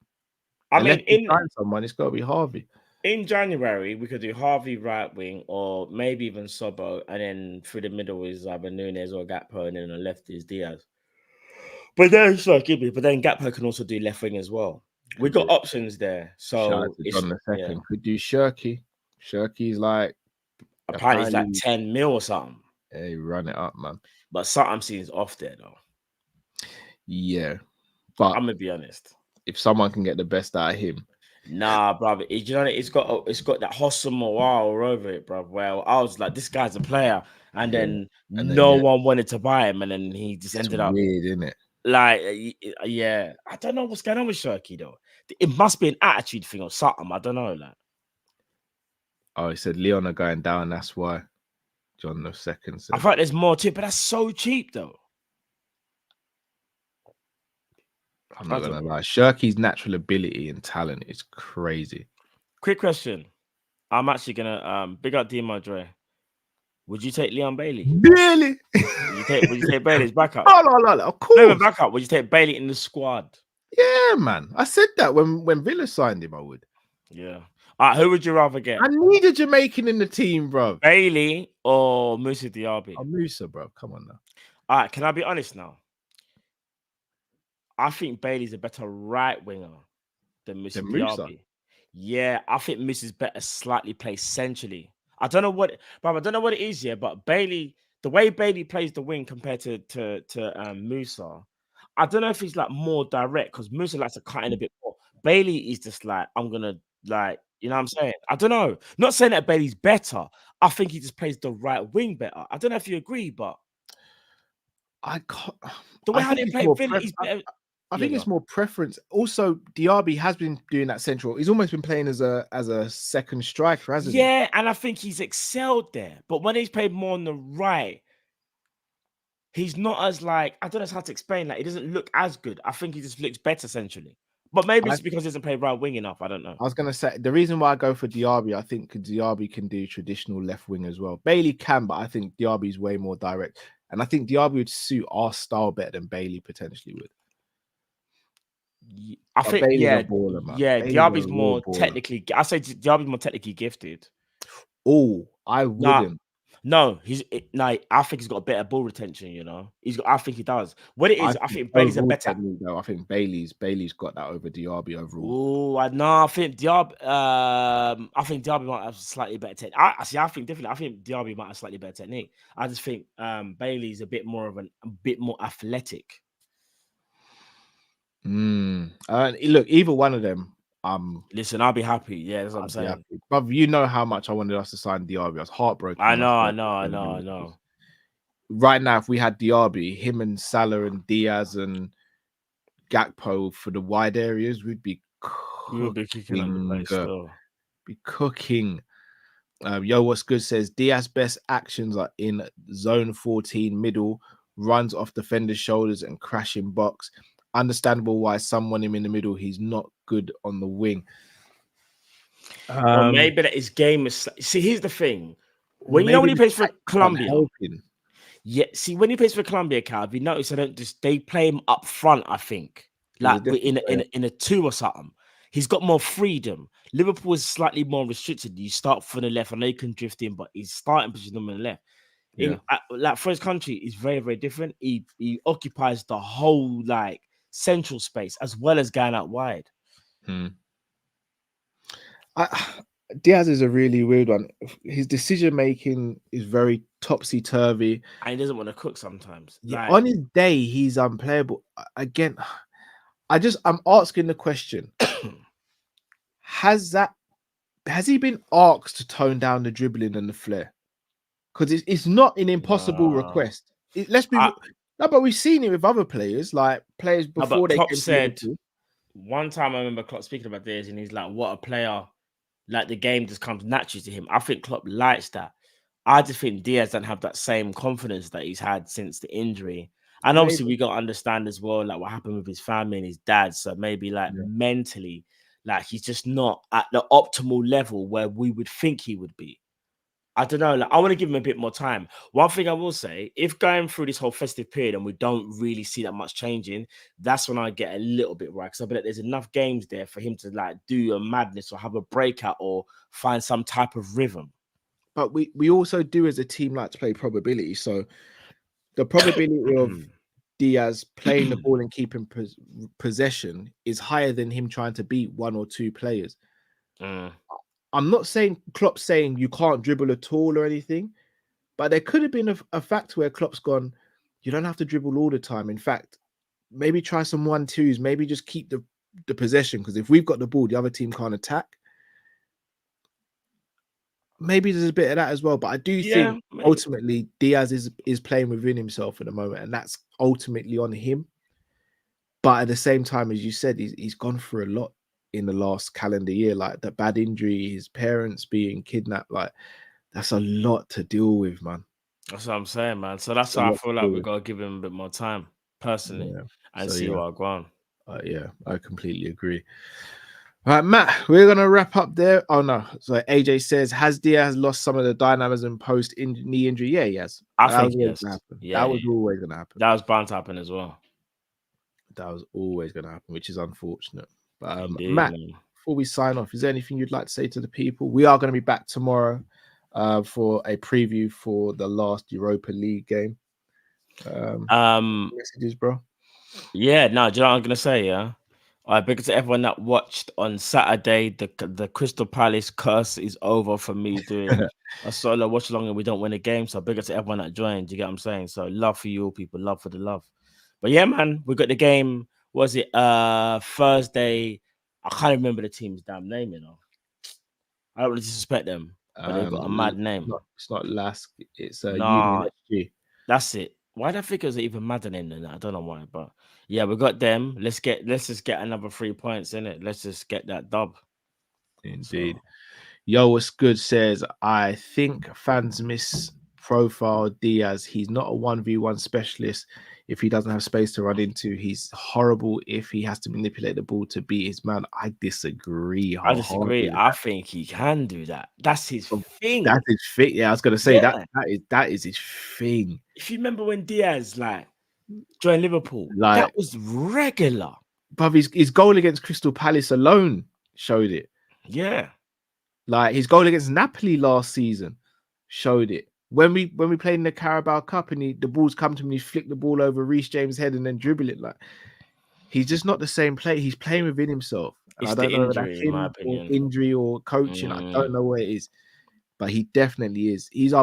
Speaker 4: I mean,
Speaker 2: someone, it's got to be Harvey.
Speaker 4: In January, we could do Harvey right wing, or maybe even Sobo, and then through the middle is either Nunes or Gakpo, and then on the left is Diaz. But then Gakpo can also do left wing as well. We got options there. So
Speaker 2: it's on the second. Could do Shirky. Shirky's like
Speaker 4: apparently it's like 10 mil or something.
Speaker 2: Yeah, you run it up, man.
Speaker 4: But something seems off there though.
Speaker 2: Yeah. But
Speaker 4: I'm gonna be honest.
Speaker 2: If someone can get the best out of him,
Speaker 4: nah, brother. You know, it's got that Hossam all over it, bro. Well, I was like, this guy's a player, and then no one wanted to buy him, and then he just ended up
Speaker 2: weird, isn't it?
Speaker 4: Like, yeah, I don't know what's going on with Shirky though. It must be an attitude thing or something. I don't know. Like,
Speaker 2: oh, he said Leon are going down. That's why. John the second said.
Speaker 4: I thought there's more to it, but that's so cheap though.
Speaker 2: I'm not gonna lie. Shirky's natural ability and talent is crazy.
Speaker 4: Quick question. I'm actually gonna big up D Madre. Would you take Leon Bailey?
Speaker 2: Really?
Speaker 4: Would you take Bailey's backup?
Speaker 2: Oh, of course.
Speaker 4: No, backup. Would you take Bailey in the squad?
Speaker 2: Yeah, man. I said that when Villa signed him, I would.
Speaker 4: Yeah. All right, who would you rather get?
Speaker 2: I need a Jamaican in the team, bro.
Speaker 4: Bailey or Musa Diaby?
Speaker 2: Oh, Musa, bro. Come on now.
Speaker 4: All right, can I be honest now? I think Bailey's a better right winger than Musa Diaby. Yeah, I think Musa's better slightly placed centrally. I don't know what it is, yeah, but Bailey, the way Bailey plays the wing compared to Musa, I don't know if he's like more direct because Musa likes to cut in a bit more. Bailey is just like, I'm gonna like, you know what I'm saying? I don't know. Not saying that Bailey's better. I think he just plays the right wing better. I don't know if you agree, but
Speaker 2: I can't.
Speaker 4: The way how they play Villa is better.
Speaker 2: I think it's more preference. Also, Diaby has been doing that central. He's almost been playing as a second striker, hasn't he?
Speaker 4: Yeah, and I think he's excelled there. But when he's played more on the right, he's not as like, I don't know how to explain that. He doesn't look as good. I think he just looks better centrally. But maybe it's because he doesn't play right wing enough. I don't know.
Speaker 2: I was going to say, the reason why I go for Diaby, I think Diaby can do traditional left wing as well. Bailey can, but I think Diaby's way more direct. And I think Diaby would suit our style better than Bailey potentially would.
Speaker 4: I think Diaby's more technically. I say Diaby's more technically gifted.
Speaker 2: Oh, I wouldn't.
Speaker 4: I think he's got a better ball retention. You know, I think he does. What it is, I think Bailey's a better.
Speaker 2: I think Bailey's got that over Diaby overall.
Speaker 4: Oh, I think Diaby. I think Diaby might have slightly better technique. I think differently. I think Diaby might have slightly better technique. I just think Bailey's a bit more athletic.
Speaker 2: Look, either one of them.
Speaker 4: Listen, I'll be happy. Yeah, that's what I'm saying.
Speaker 2: But you know how much I wanted us to sign Diaby. I was heartbroken.
Speaker 4: I
Speaker 2: when I
Speaker 4: know.
Speaker 2: Right now, if we had Diaby, him and Salah and Diaz and Gakpo for the wide areas, we'd be
Speaker 4: We would be kicking on the place still.
Speaker 2: Be cooking. Yo, what's good says Diaz's best actions are in zone 14 middle, runs off defenders' shoulders and crashing box. Understandable why someone him in the middle. He's not good on the wing.
Speaker 4: Well, maybe that his game is. See, here's the thing. When he plays for Colombia, yeah. See, when he plays for Colombia, Cal, have you noticed they play him up front? I think like in a 2 or something. He's got more freedom. Liverpool is slightly more restricted. You start from the left, and they can drift in, but he's starting position on the left.
Speaker 2: Yeah.
Speaker 4: Like for his country, is very, very different. He occupies the whole like central space as well as going out wide.
Speaker 2: Diaz is a really weird one. His decision making is very topsy turvy,
Speaker 4: and he doesn't want to cook sometimes.
Speaker 2: Yeah, on his day, he's unplayable. Again, I'm asking the question: Has he been asked to tone down the dribbling and the flair? Because it's not an impossible request. But we've seen it with other players, like players before they
Speaker 4: Klopp
Speaker 2: came
Speaker 4: said
Speaker 2: to
Speaker 4: one time. I remember Klopp speaking about this, and he's like, "What a player! Like the game just comes naturally to him." I think Klopp likes that. I just think Diaz doesn't have that same confidence that he's had since the injury. And obviously, we got to understand as well, like what happened with his family and his dad. So maybe like mentally, like he's just not at the optimal level where we would think he would be. I don't know. Like I want to give him a bit more time. One thing I will say, if going through this whole festive period and we don't really see that much changing, that's when I get a little bit right. Because I bet there's enough games there for him to like do a madness or have a breakout or find some type of rhythm.
Speaker 2: But we also do as a team like to play probability. So the probability of Diaz playing the ball and keeping possession is higher than him trying to beat 1 or 2 players. I'm not saying Klopp's saying you can't dribble at all or anything, but there could have been a fact where Klopp's gone, you don't have to dribble all the time. In fact, maybe try some 1-2s, maybe just keep the possession, because if we've got the ball, the other team can't attack. Maybe there's a bit of that as well, but I do think ultimately Diaz is playing within himself at the moment, and that's ultimately on him. But at the same time, as you said, he's gone through a lot in the last calendar year, like the bad injury, his parents being kidnapped, like that's a lot to deal with, man.
Speaker 4: That's what I'm saying, man. So that's why I feel like we got to give him a bit more time, personally, and see what I go on.
Speaker 2: Yeah, I completely agree. All right, Matt, we're going to wrap up there. Oh, no. So AJ says, has Diaz lost some of the dynamism post-knee injury? Yeah, he has.
Speaker 4: I think yes.
Speaker 2: That was always going to happen.
Speaker 4: That was bound to happen as well.
Speaker 2: That was always going to happen, which is unfortunate. But
Speaker 4: Indeed,
Speaker 2: Matt, before we sign off, is there anything you'd like to say to the people? We are going to be back tomorrow for a preview for the last Europa League game. Messages, bro?
Speaker 4: Yeah, no, do you know what I'm going to say, yeah? Because to everyone that watched on Saturday, the Crystal Palace curse is over for me doing a solo watch along and we don't win a game. So big up to everyone that joined. You get what I'm saying? So love for you all, people. Love for the love. But yeah, man, we got the game. Was it Thursday? I can't remember the team's damn name, you know. I don't really disrespect them, but they've got a mad name.
Speaker 2: It's not Lask. It's Union SG.
Speaker 4: That's it. Why did I think it was even madder than that? I don't know why, but yeah, we got them. Let's just get another 3 points in it. Let's just get that dub.
Speaker 2: Indeed. So. Yo, what's good says, I think fans miss profile Diaz. He's not a 1v1 specialist if he doesn't have space to run into. He's horrible if he has to manipulate the ball to beat his man. I disagree.
Speaker 4: I think he can do that. That's his thing.
Speaker 2: That's his thing. Yeah, I was gonna say that is his thing.
Speaker 4: If you remember when Diaz joined Liverpool, that was regular.
Speaker 2: But his goal against Crystal Palace alone showed it.
Speaker 4: Yeah.
Speaker 2: Like his goal against Napoli last season showed it. When we played in the Carabao Cup and the balls come to him, he flicked the ball over Reece James' head and then dribble it. Like he's just not the same player. He's playing within himself.
Speaker 4: It's the injury, in my opinion.
Speaker 2: Injury or coaching. I don't know what it is, but he definitely is. He's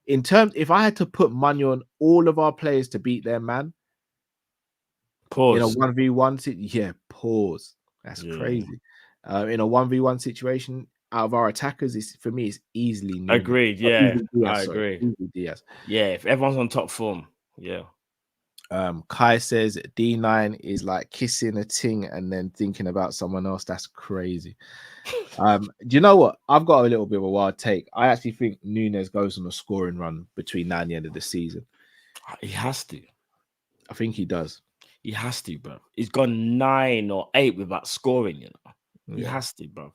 Speaker 2: if I had to put money on all of our players to beat their man,
Speaker 4: pause.
Speaker 2: In a 1v1 pause. That's crazy. In a 1v1 situation, out of our attackers, is for me, it's easily Nunes.
Speaker 4: Agreed. Yeah,
Speaker 2: Diaz,
Speaker 4: I agree.
Speaker 2: Easily Diaz.
Speaker 4: Yeah, if everyone's on top form, yeah.
Speaker 2: Kai says D9 is like kissing a ting and then thinking about someone else. That's crazy. Do you know what? I've got a little bit of a wild take. I actually think Nunes goes on a scoring run between now and the end of the season.
Speaker 4: He has to.
Speaker 2: I think he does.
Speaker 4: He has to, bro. He's gone 9 or 8 without scoring, you know. He has to, bro.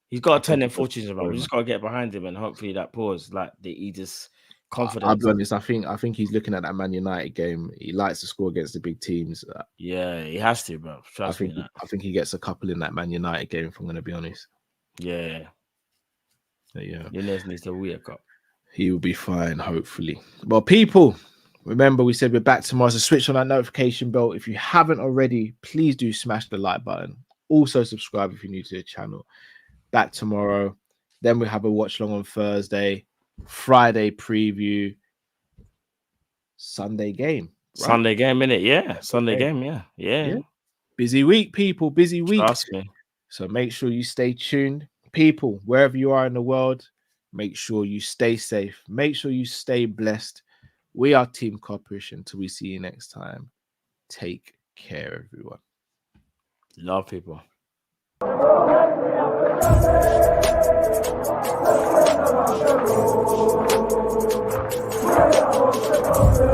Speaker 4: He's got to turn their fortunes around. We just got to get behind him and hopefully that pause, like he just confidence.
Speaker 2: I'll be honest, I think he's looking at that Man United game. He likes to score against the big teams.
Speaker 4: Yeah, he has to, bro. Trust me.
Speaker 2: I think he gets a couple in that Man United game, if I'm going to be honest.
Speaker 4: Yeah. Nunes needs to wake up.
Speaker 2: He will be fine, hopefully. Well, people, remember we said we're back tomorrow. So switch on that notification bell. If you haven't already, please do smash the like button. Also subscribe if you're new to the channel. Back tomorrow. Then we have a watch long on Thursday. Friday preview. Sunday game.
Speaker 4: Right? Sunday game, innit? Yeah. Sunday game, yeah.
Speaker 2: Busy week, people. Busy week.
Speaker 4: Trust me.
Speaker 2: So make sure you stay tuned. People, wherever you are in the world, make sure you stay safe. Make sure you stay blessed. We are Team Kop-Ish. Until we see you next time. Take care, everyone.
Speaker 4: Love people.
Speaker 8: Thank you.